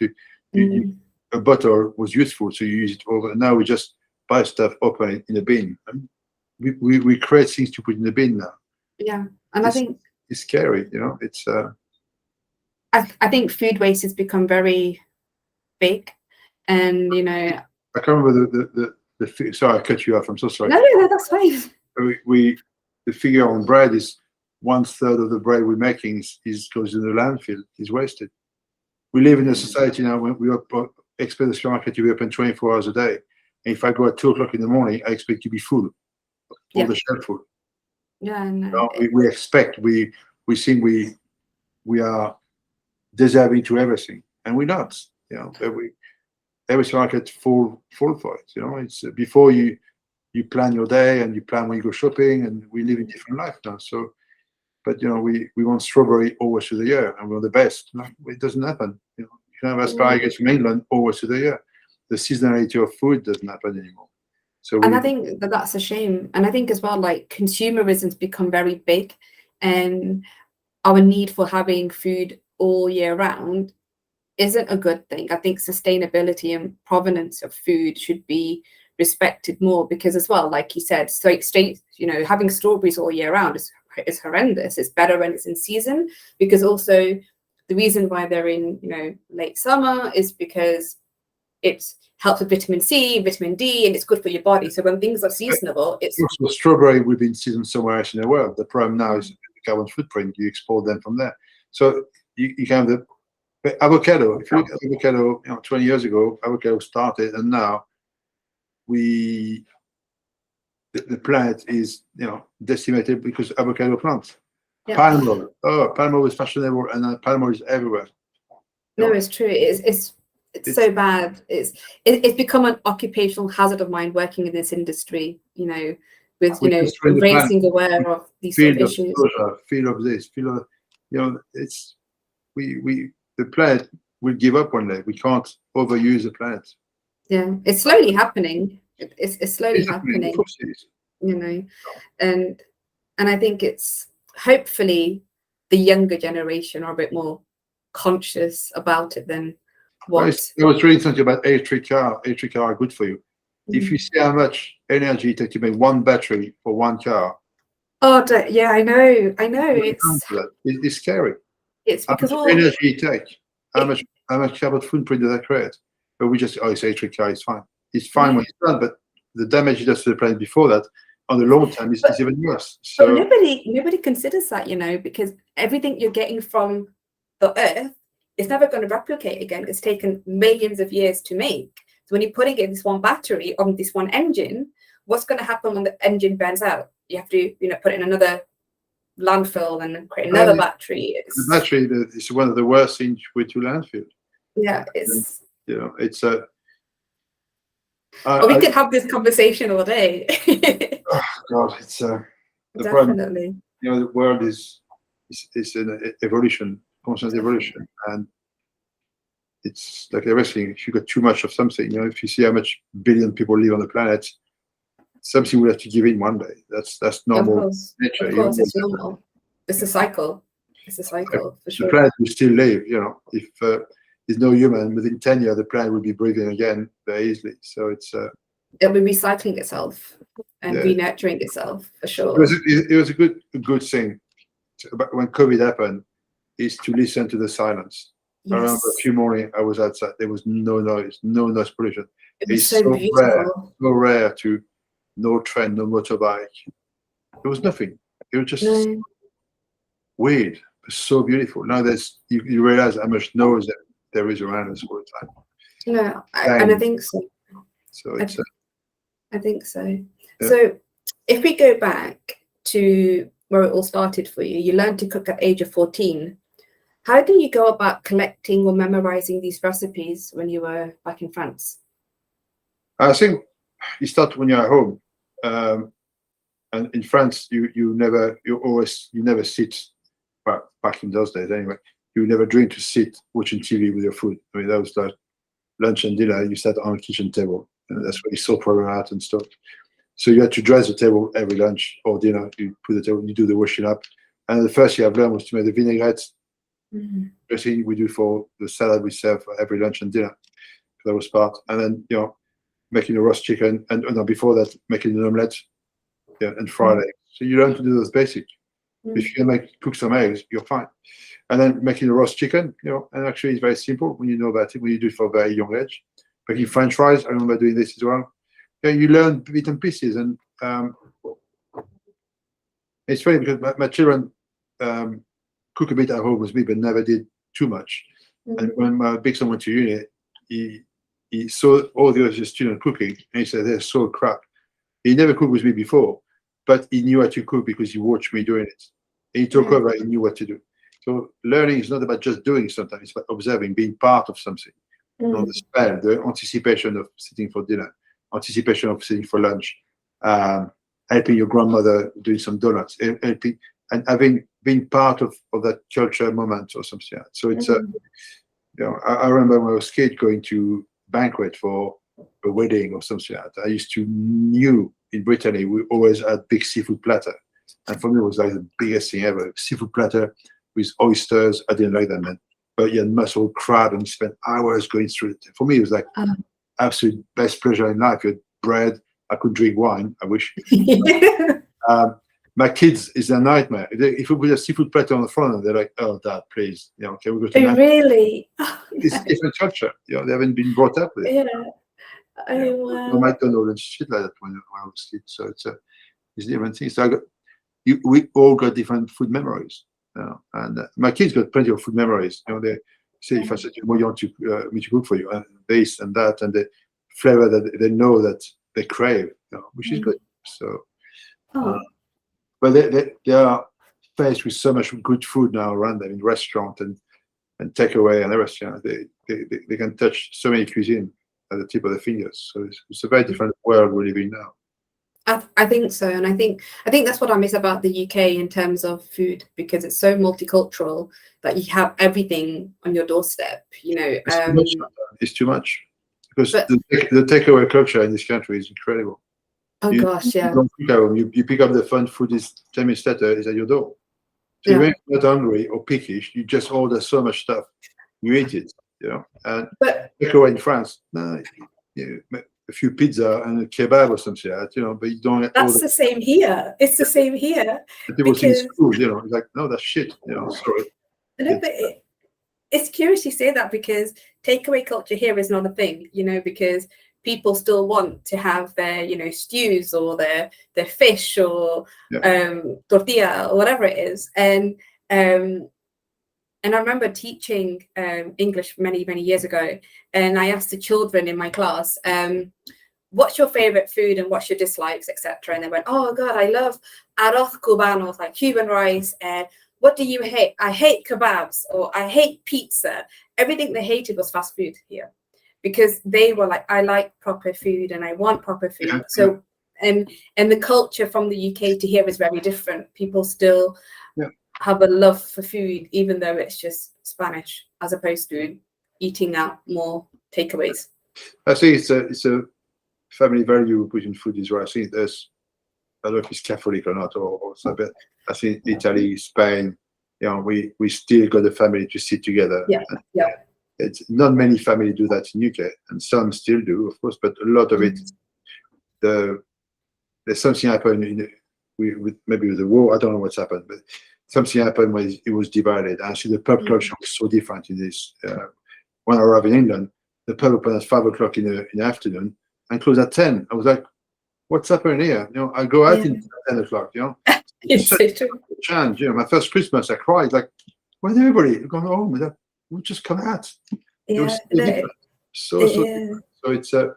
A bottle was useful, so you use it over. Now we just buy stuff, open it in a bin. We create things to put in the bin now. Yeah, and I think it's scary. It's. I think food waste has become very big, and I can't remember the sorry, I cut you off. I'm so sorry. No, that's fine. The figure on bread is 1/3 of the bread we're making goes in the landfill, is wasted. We live in a society now when we expect the supermarket to be open 24 hours a day. And if I go at 2 o'clock in the morning, I expect to be full, all the shelf full. Yeah, no. We expect, we think we are deserving to everything, and we're not. Every supermarket full for it. It's before you plan your day and you plan when you go shopping, and we live in different life now. So, but we want strawberry always through the year, and we're the best. No, it doesn't happen. You can have asparagus from England always through the year. The seasonality of food doesn't happen anymore. So, and I think that's a shame. And I think as well, like consumerism's become very big, and our need for having food all year round isn't a good thing. I think sustainability and provenance of food should be respected more, because as well, like you said, having strawberries all year round is horrendous. It's better when it's in season, because also the reason why they're in late summer is because it helps with vitamin C, vitamin D, and it's good for your body. So when things are seasonable, it's also strawberry will be in season somewhere else in the world. The problem now is the carbon footprint. You export them from there. So you can have the avocado. If you look at avocado, 20 years ago, avocado started, and now the plant is decimated because avocado plants. Yeah. Palm oil is fashionable, and palm oil is everywhere. No, it's true. It's so bad. It's become an occupational hazard of mine working in this industry. With raising aware of these sort of issues. Feel of this. Feel of it's the planet will give up one day. We can't overuse the planet. Yeah, it's slowly happening. It's slowly happening. And I think it's hopefully the younger generation are a bit more conscious about it than what. I was reading something about electric car. Electric car are good for you. If you see how much energy it takes to make one battery for one car. Oh, yeah, I know. It's scary. It's because how much energy it takes. How much carbon footprint does that create? But we just it's electric car. It's fine. It's fine when it's done, but the damage it does to the planet before that, on the long term, is even worse. But So nobody considers that, because everything you're getting from the earth is never going to replicate again. It's taken millions of years to make. So when you're putting it in this one battery on this one engine, what's going to happen when the engine burns out? You have to, put it in another landfill and create another battery. The battery is one of the worst things with to landfill. Yeah, it's. It's we could have this conversation all day. Oh God, it's the definitely. Problem, the world is an evolution, constant evolution, and it's like everything. If you got too much of something, if you see how much billion people live on the planet, something will have to give in one day. That's normal. Of course, nature. Of course, it's normal. It's a cycle. It's a cycle for sure. The planet will still live. If there's no human, within 10 years, the planet will be breathing again very easily. So it'll be recycling itself and re-nurturing itself for sure. It was a good thing when COVID happened, is to listen to the silence. Yes. I remember a few mornings I was outside. There was no noise pollution. It's so beautiful. So rare to no train, no motorbike. There was nothing. It was just weird. It was so beautiful. Now you realize how much noise there is around us all the time. No, and I think so. So it's. I think so. Yeah. So if we go back to where it all started for you, you learned to cook at the age of 14. How do you go about collecting or memorizing these recipes when you were back in France? I think you start when you're at home, and in France, you never sit. Well, back in those days, anyway, you never dream to sit watching TV with your food. I mean, that was like lunch and dinner. You sat on a kitchen table, and that's where you saw program out and stuff. So you had to dress the table every lunch or dinner. You put the table, you do the washing up, and the first thing I've learned was to make the vinaigrettes. First thing we do for the salad we serve for every lunch and dinner. That was part, and then making a roast chicken, and before that making an omelette, and fried eggs. So you learn to do those basics. If you can cook some eggs, you're fine. And then making a roast chicken, and actually it's very simple when you know about it, when you do it for a very young age. Making French fries, I remember doing this as well. You learn bits and pieces, and it's funny because my children cook a bit at home with me, but never did too much. And when my big son went to uni, he saw all the other students cooking, and he said, "They're so crap." He never cooked with me before, but he knew how to cook because he watched me doing it. And he took over, he knew what to do. So learning is not about just doing something, it's about observing, being part of something. The spell, the anticipation of sitting for dinner, anticipation of sitting for lunch, helping your grandmother doing some donuts, helping, and being part of that culture moment or something. So it's I remember when I was a kid going to banquet for a wedding or something like that. I used to knew in Brittany we always had big seafood platter, and for me it was like the biggest thing ever. Seafood platter with oysters. I didn't like that, man. But you had mussel, crab, and you spent hours going through it. For me, it was like absolute best pleasure in life. You had bread. I could drink wine. I wish. My kids is a nightmare. If we put a seafood platter on the front, they're like, "Oh, Dad, please, can we go to?" Really? It's a different culture. They haven't been brought up with it. Yeah. Wow. McDonald's and shit like that when I was a kid. So it's different things. So we all got different food memories. And my kids got plenty of food memories. They say, if I said, "What do you want me to cook for you?" And this and that, and the flavor that they know that they crave, which is good. So, but they are faced with so much good food now around them in restaurant and takeaway and everything. They can touch so many cuisine at the tip of their fingers. So it's a very different world we live in now. I think so, and I think that's what I miss about the UK in terms of food, because it's so multicultural that you have everything on your doorstep. It's too much because the takeaway culture in this country is incredible. Oh gosh, yeah. You don't pick up, you pick up the fun food is 10 minutes later is at your door. So when you're not hungry or pickish, you just order so much stuff, you eat it, And takeaway in France, a few pizza and a kebab or something, but you don't. That's the same here. It's the same here. People think it's cool, it's like, no, that's shit, sorry. No, but it's curious you say that, because takeaway culture here is not a thing, because people still want to have their, you know, stews or their fish or tortilla or whatever it is. And I remember teaching English many years ago, and I asked the children in my class, what's your favorite food and what's your dislikes, etc. And they went, oh God, I love arroz cubano, like Cuban rice. And what do you hate? I hate kebabs, or I hate pizza. Everything they hated was fast food here, because they were like, I like proper food and I want proper food. So and the culture from the UK to here is very different. People still have a love for food, even though it's just Spanish, as opposed to eating out more takeaways. I think it's a family value pushing food is right. I think there's, I don't know if it's Catholic or not, or something. I think Italy, Spain, you know, we still got a family to sit together. It's not many families do that in UK, and some still do, of course, but a lot of it, there's something happened maybe with the war. I don't know what's happened, but something happened when it was divided. Actually, the pub culture was so different in this. When I arrived in England, the pub opened at 5 o'clock in the afternoon and closed at 10. I was like, what's happening here? You know, I go out in 10 o'clock, you know. It's such a change. You know, my first Christmas, I cried, like, where's everybody? We're going home. Like, we'll just come out. It was so different. So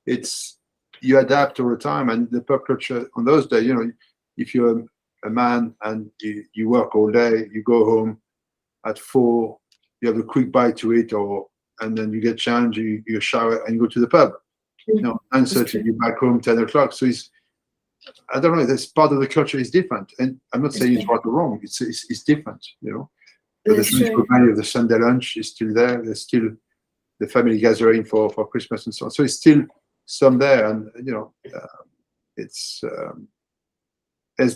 it's you adapt over time, and the pub culture on those days, you know, if you're a man and you work all day, you go home at 4, you have a quick bite to eat, and then you get changed, you shower and you go to the pub. You know, and certainly you're back home 10 o'clock. So it's, I don't know, this part of the culture is different. And I'm not saying it's right or wrong, it's different, you know. But the traditional value of the Sunday lunch is still there. There's still the family gathering for Christmas and so on. So it's still some there, and you know, it's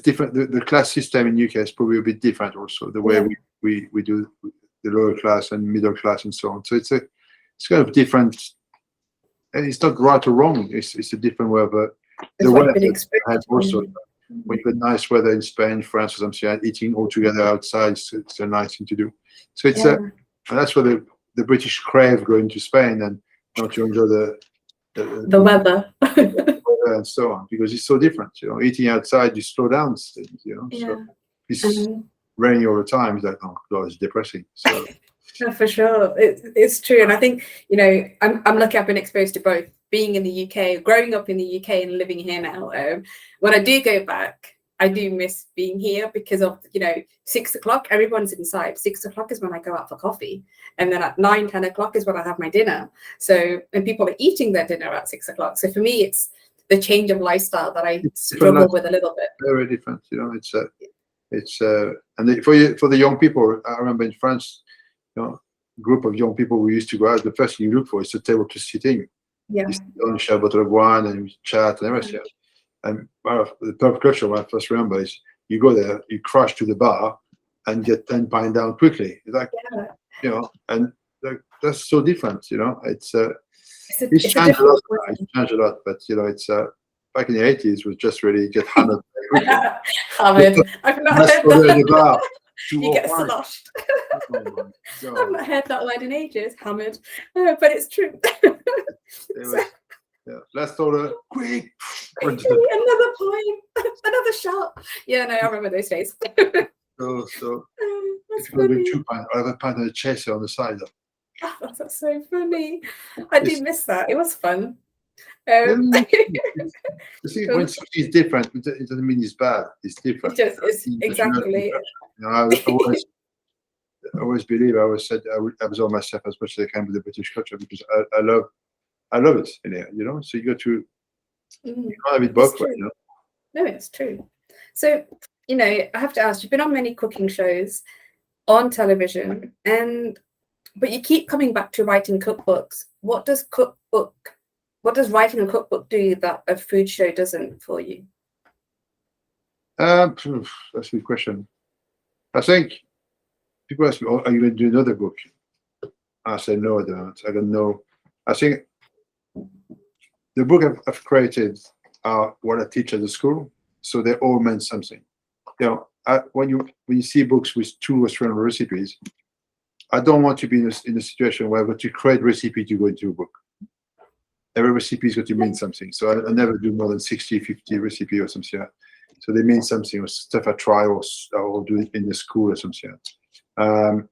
different. The class system in UK is probably a bit different also. The way we do the lower class and middle class and so on. So it's kind of different, and it's not right or wrong. It's a different way of the weather. I had also when you got nice weather in Spain, France, or something, eating all together outside. It's a nice thing to do. So it's and that's where the British crave going to Spain and not to enjoy the weather and so on, because it's so different. You know, eating outside, you slow down things. You know, so it's raining all the time. It's like, oh God, it's depressing. So. No, for sure, it's true, and I think, you know, I'm lucky. I've been exposed to both, being in the UK, growing up in the UK, and living here now. When I do go back, I do miss being here because of, you know, 6 o'clock, everyone's inside. 6 o'clock is when I go out for coffee, and then at 9, 10 o'clock is when I have my dinner. So, and people are eating their dinner at 6 o'clock. So for me, it's the change of lifestyle that I struggle with a little bit. Very different, you know. It's and for the young people, I remember in France, you know, group of young people we used to go out, the first thing you look for is a table to sit in. You sit down, share a bottle of wine, and you chat and everything. And the pub culture, what I first remember is you go there, you crash to the bar, and get 10 pints down quickly. It's like, you know, and that's so different, you know. It's changed a lot. It's changed a lot, but you know, it's back in the 80s was just really get hammered. Hammered. I've not heard that. You get sloshed. I've not heard that word in ages, hammered, but it's true. Let's order quick. Another pint, another shot. Yeah, no, I remember those days. So if you're going to do 2 pints, I have a pint and a chaser on the side. Oh, that's so funny. I do miss that. It was fun. You see, when something is different, it doesn't mean it's bad. It's different. It's exactly. You know, I always believe. I always said I would absorb myself as much as I can with the British culture, because I love it in here. You know, so you got to you can't have it both ways. You know? No, it's true. So, you know, I have to ask. You've been on many cooking shows on television, but you keep coming back to writing cookbooks. What does writing a cookbook do that a food show doesn't for you? That's a good question. I think people ask me, "Oh, are you going to do another book?" I say, "No, I don't. I don't know." I think the book I've created are what I teach at the school, so they all meant something. You know, when you see books with 2 or 3 recipes, I don't want to be in a situation where I've got to create recipe to go into a book. every recipe is going to mean something. So I never do more than 60, 50 recipe or something like that. So they mean something, or stuff I try or do it in the school or something like that.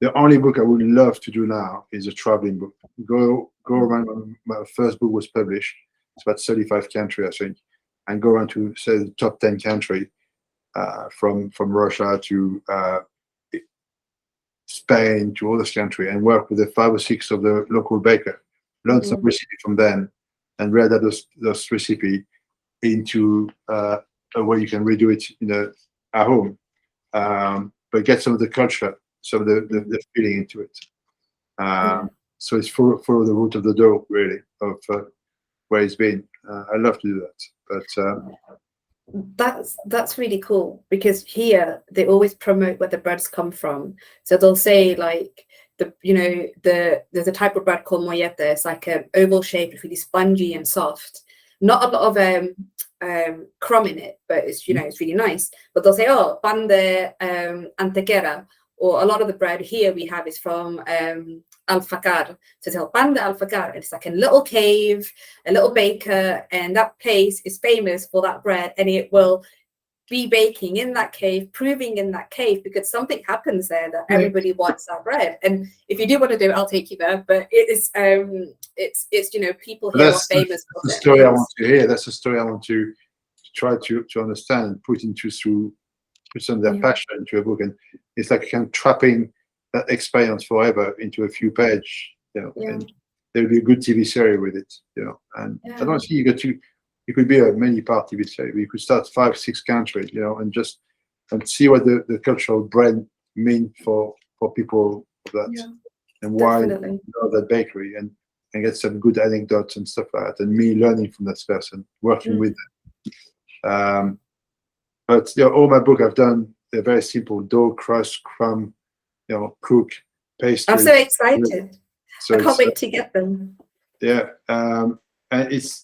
The only book I would love to do now is a traveling book. Go around when my first book was published. It's about 35 countries, I think, and go around to, say, the top 10 country, from Russia to Spain to all this country, and work with the 5 or 6 of the local baker, learn some recipe from them, and readapt those recipe into a way you can redo it, at home, but get some of the culture, some of the feeling into it. So it's follow the route of the dough, really, of where it's been. I love to do that, but that's really cool, because here they always promote where the breads come from. So they'll say like there's a type of bread called mollete. It's like an oval shape, it's really spongy and soft. Not a lot of crumb in it, but it's it's really nice. But they'll say, oh, pan de antequera, or a lot of the bread here we have is from Alfacar. So it's pan de Alfacar, and it's like a little cave, a little baker, and that place is famous for that bread, and it will be baking in that cave, proving in that cave, because something happens there that everybody wants that bread. And if you do want to do it, I'll take you there. But it is it's people here are famous for the story I want to hear. That's the story I want to try to understand and put some of their passion into a book. And it's like kind of trapping that experience forever into a few pages, and there'll be a good TV series with it, and I don't think you could be a many part TV series. You could start 5, 6 countries, and see what the cultural brand mean for people of that, and why that bakery, and get some good anecdotes and stuff like that, and me learning from that person, working with them. But all my book I've done, they're very simple: dough, crust, crumb, cook, pastry. I'm so excited. I can't wait to get them. Yeah, and it's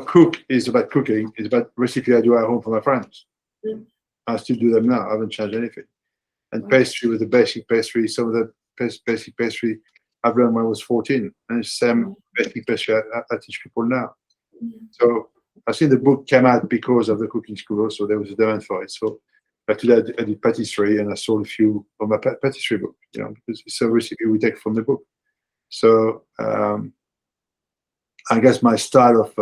cook is about cooking. It's about recipe I do at home for my friends. I still do them now. I haven't changed anything. And pastry with the basic pastry, some of the basic pastry I've learned when I was 14, and it's the same basic pastry I teach people now. So I think the book came out because of the cooking school. Also, there was a demand for it. So today I did patisserie, and I sold a few of my patisserie book. Because it's a recipe we take from the book. So I guess my style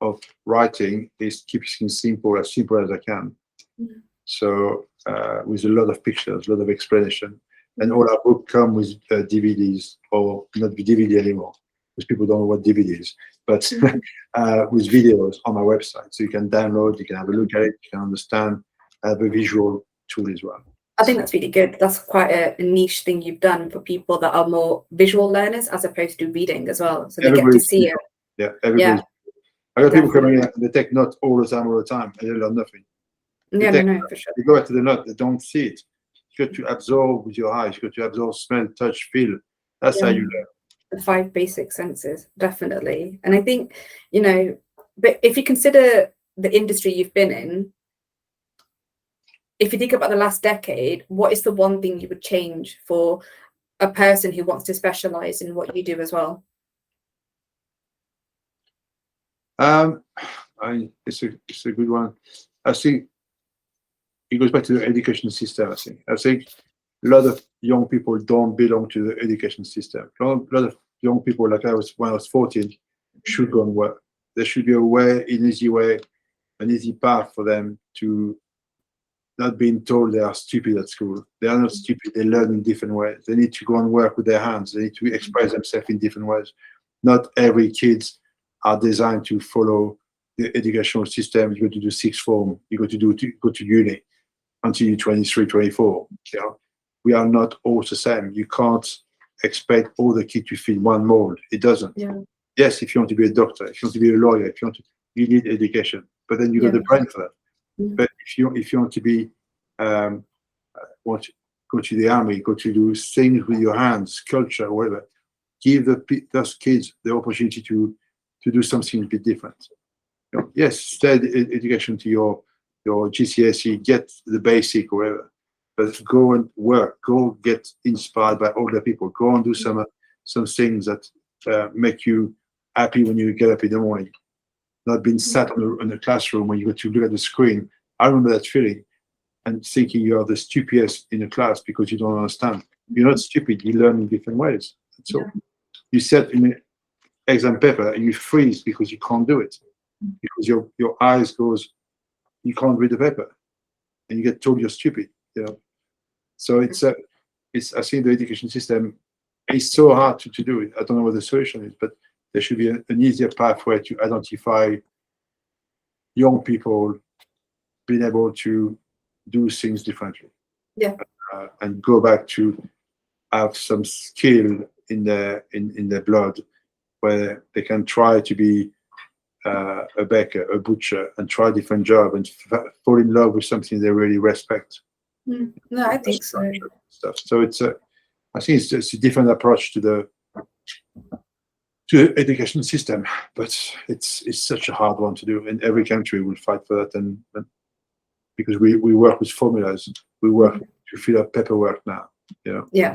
of writing is keep things simple as I can. So with a lot of pictures, a lot of explanation, and all our book come with DVDs, or not DVD anymore, because people don't know what DVD is, but with videos on my website, so you can download, you can have a look at it, you can understand, have a visual tool as well. I think that's really good. That's quite a niche thing you've done for people that are more visual learners as opposed to reading as well, so they get to see it. Yeah, everybody's. I got people coming in, they take notes all the time, and they learn nothing. No, for sure. You go back to the note, they don't see it. You got to absorb with your eyes. You got to absorb, smell, touch, feel. That's how you learn. The 5 basic senses, definitely. And I think, but if you consider the industry you've been in, if you think about the last decade, what is the one thing you would change for a person who wants to specialize in what you do as well? It's a good one. I think it goes back to the education system. I think a lot of young people don't belong to the education system. A lot of young people, like I was when I was 14, should go and work. There should be an easy path for them to not being told they are stupid at school. They are not stupid. They learn in different ways. They need to go and work with their hands. They need to express themselves in different ways. Not every kids are designed to follow the educational system. You go to do 6th form. You go to uni until you're 23, 24. We are not all the same. You can't expect all the kids to fit one mold. It doesn't. Yes, if you want to be a doctor, if you want to be a lawyer, you need education. But then you got the brain for that. But if you want to be want to go to the army, go to do things with your hands, sculpture, whatever, give those kids the opportunity to do something a bit different. Yes, study education to your GCSE, get the basic or whatever, but go and work, go get inspired by older people, go and do some things that make you happy when you get up in the morning. Not being sat in the classroom when you go to look at the screen. I remember that feeling, and thinking you are the stupidest in the class because you don't understand. You're not stupid. You learn in different ways. That's all. You set in an exam paper and you freeze because you can't do it, because your eyes goes, you can't read the paper, and you get told you're stupid. So it's I think the education system is so hard to do it. I don't know what the solution is, but there should be an easier pathway to identify young people being able to do things differently. And go back to have some skill in their blood, where they can try to be a baker, a butcher, and try a different job and fall in love with something they really respect. No, I think so. Stuff. So I think it's just a different approach to the education system, but it's such a hard one to do, and every country will fight for that. And because we work with formulas, we work to fill up paperwork now. Yeah.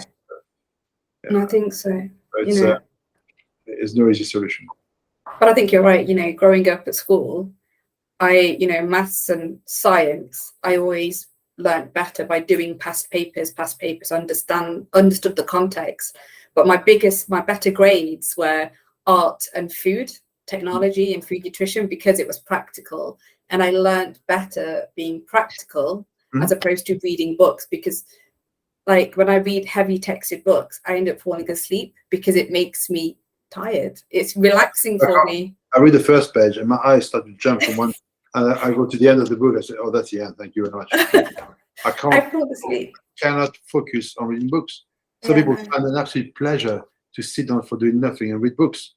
And I think so. It's no easy solution. But I think you're right. Growing up at school, maths and science, I always learned better by doing past papers, understood the context. But my better grades were art and food technology and food nutrition, because it was practical, and I learned better being practical as opposed to reading books, because like when I read heavy texted books, I end up falling asleep because it makes me tired. It's relaxing for me. I read the first page and my eyes start to jump from one, and I go to the end of the book. I say, "Oh, that's the end. Thank you very much." I fall asleep. Cannot focus on reading books. Some people find an absolute pleasure to sit down for doing nothing and read books.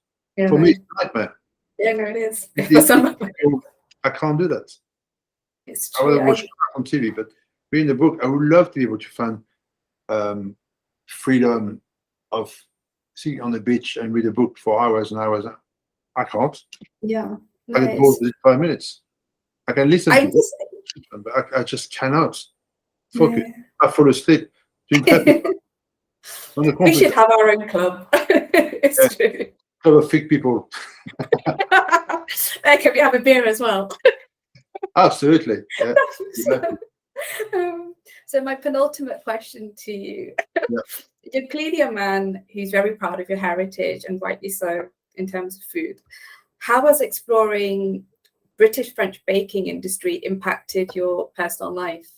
For me, it's a nightmare. Yeah, no, it is. I can't do that. It's I true. will watch on TV, but reading a book, I would love to be able to find freedom of sitting on the beach and read a book for hours and hours. I can't. Yeah. I get bored within 5 minutes. I can listen to it, but I just cannot focus. I fall asleep. We should have our own club. It's true. Club of thick people. Can we have a beer as well? Absolutely. Yeah. So my penultimate question to you. You're clearly a man who's very proud of your heritage, and rightly so, in terms of food. How has exploring British French baking industry impacted your personal life?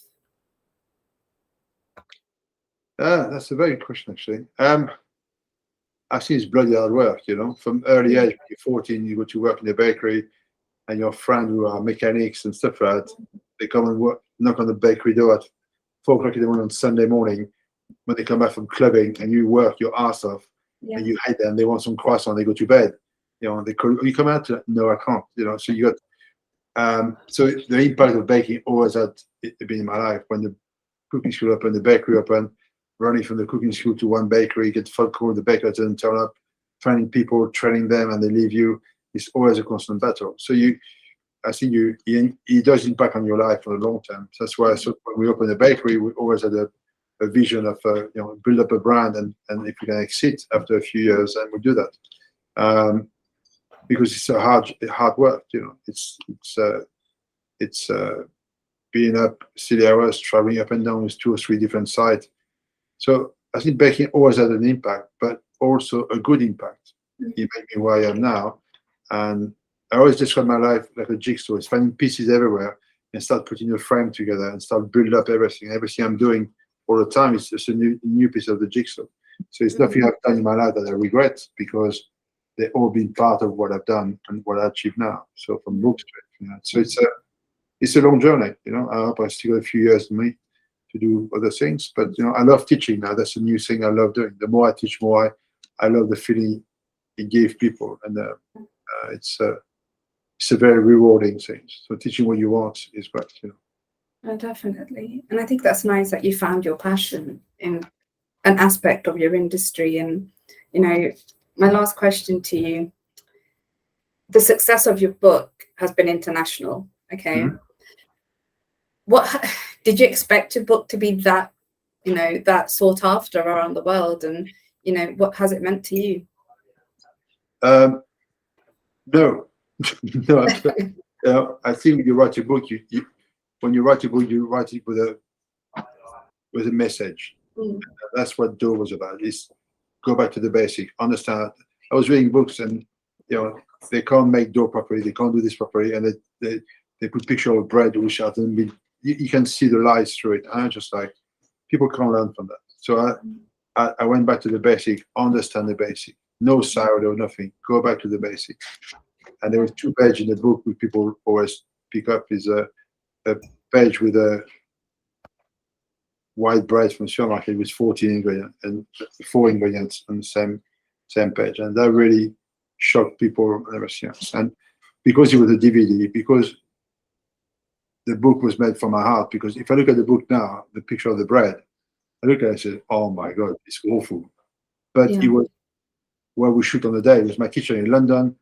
That's a very good question, actually. I think it's bloody hard work, From early age, when you're 14, you go to work in a bakery, and your friends who are mechanics and stuff like that, they come and knock on the bakery door at 4 o'clock in the morning on Sunday morning, when they come back from clubbing, and you work your ass off, and you hate them. They want some croissant, they go to bed. And they call you, come out. No, I can't. So you got. So the impact of baking always had been in my life. When the cooking school opened, the bakery opened, running from the cooking school to one bakery, get phone call, the baker doesn't turn up, finding people, training them, and they leave you. It's always a constant battle. So I think it does impact on your life for the long term. So that's why when we opened the bakery, we always had a vision of build up a brand, and if we can exit after a few years, then we'll do that. Because it's a hard work, It's being up silly hours, traveling up and down with 2 or 3 different sites. So I think baking always had an impact, but also a good impact. It made me where I am now. And I always describe my life like a jigsaw. It's finding pieces everywhere and start putting a frame together and start building up everything. Everything I'm doing all the time is just a new piece of the jigsaw. So it's nothing I've done in my life that I regret, because they've all been part of what I've done and what I achieve now. So from books to so it's a long journey. I hope I still got a few years in me to do other things. But I love teaching now. That's a new thing I love doing. The more I teach, more I love the feeling it gave people, and it's a very rewarding thing. So teaching what you want is great. Definitely, and I think that's nice that you found your passion in an aspect of your industry. And my last question to you: the success of your book has been international. Okay, what did you expect your book to be that that sought after around the world, and what has it meant to you? No, no. I think when you write a book, when you write a book, you write it with a message. That's what dough was about. Is go back to the basic. Understand. I was reading books, and they can't make dough properly. They can't do this properly, and they put picture of bread which hasn't been. You can see the lies through it. And I'm just like, people can't learn from that. So I went back to the basic. Understand the basic. No sourdough, nothing. Go back to the basic. And there was 2 pages in the book which people always pick up. Is a page with a white bread from supermarket with 14 ingredients and 4 ingredients on the same page, and that really shocked people and everything else. And because it was a DVD, because the book was made from my heart. Because if I look at the book now, the picture of the bread, I look at it and say, "Oh my God, it's awful." But it was where we shoot on the day. It was my kitchen in London.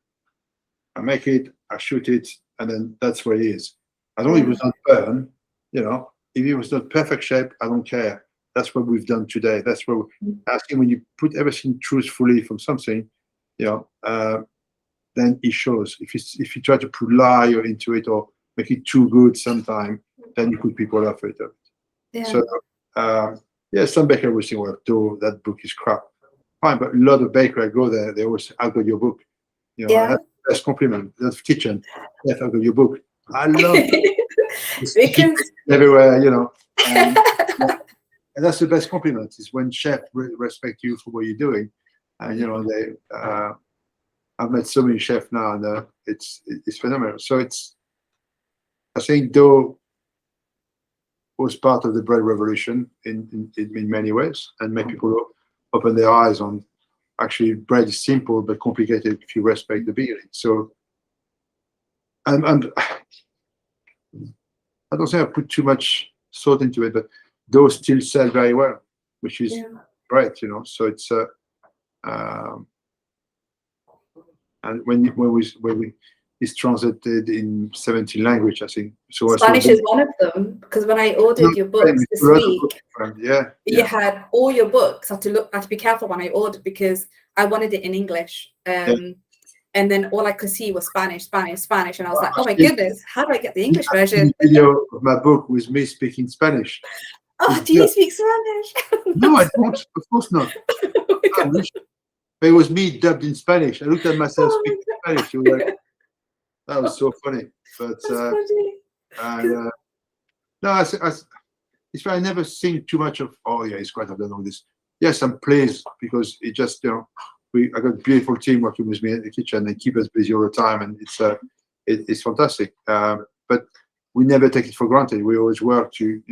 I make it, I shoot it, and then that's where it is. As long as it was not burned, if it was not perfect shape, I don't care. That's what we've done today. That's what I think when you put everything truthfully from something, then it shows. If you try to put lie into it or make it too good sometime, then you put people off it. Yeah. So some baker will say, "Well, that book is crap." Fine, but a lot of baker I go there, they always say, "I've got your book." That's the best compliment. That's kitchen. Yes, I've got your book. I love it. Everywhere, and that's the best compliment, is when chefs respect you for what you're doing. And I've met so many chefs now, and it's phenomenal. So I think dough was part of the bread revolution in many ways, and make people open their eyes on actually bread is simple but complicated if you respect the beginning. So and I don't think I put too much thought into it, but those still sell very well, which is great, So it's and when it's translated in 17 languages, I think. So Spanish is one of them, because when I ordered your books this week, you had all your books. I had to be careful when I ordered, because I wanted it in English. And then all I could see was Spanish, and I was like, "Oh my goodness, how do I get the English version?" Video of my book with me speaking Spanish. Oh, do you speak Spanish? No, I don't. Of course not. But it was me dubbed in Spanish. I looked at myself speaking Spanish. You were like, that was so funny. But no, it's why I never think too much of. Oh yeah, it's great. I've done all this. Yes, I'm pleased, because it just I got a beautiful team working with me in the kitchen. They keep us busy all the time, and it's fantastic. But we never take it for granted. We always work to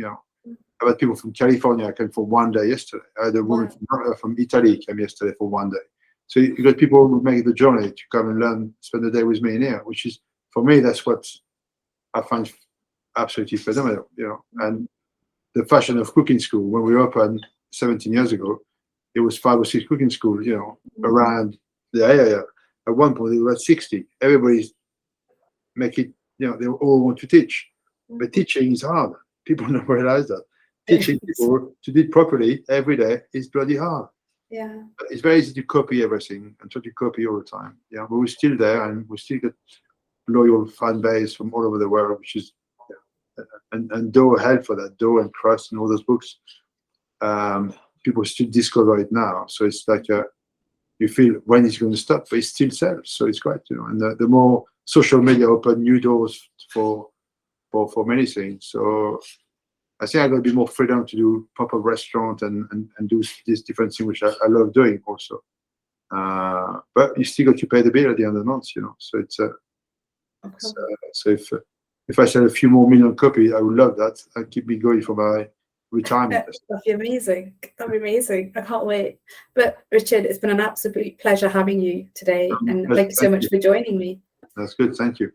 I've had people from California came for one day yesterday. I had a woman from Italy came yesterday for one day. So you got people who make the journey to come and learn, spend the day with me in here, which is, for me, that's what I find absolutely phenomenal. And the fashion of cooking school, when we opened 17 years ago, it was 5 or 6 cooking schools, around the area. At one point, there were 60. Everybody's they all want to teach. But teaching is hard. People don't realize that. Teaching people to do it properly every day is bloody hard. Yeah. It's very easy to copy everything and try to copy all the time. But we're still there, and we still get loyal fan base from all over the world, which is and dough help for that. Dough and crust and all those books. People still discover it now. So it's like you feel when it's going to stop, but it still sells. So it's great, And the more social media open new doors for many things. So I think I got a bit more freedom to do pop-up restaurant and do these different things, which I love doing also. But you still got to pay the bill at the end of the month, So it's so if I sell a few more million copies, I would love that. And keep me going for my retirement. That'd be amazing. That'd be amazing. I can't wait. But Richard, it's been an absolute pleasure having you today, and thank you so much for joining me. That's good. Thank you.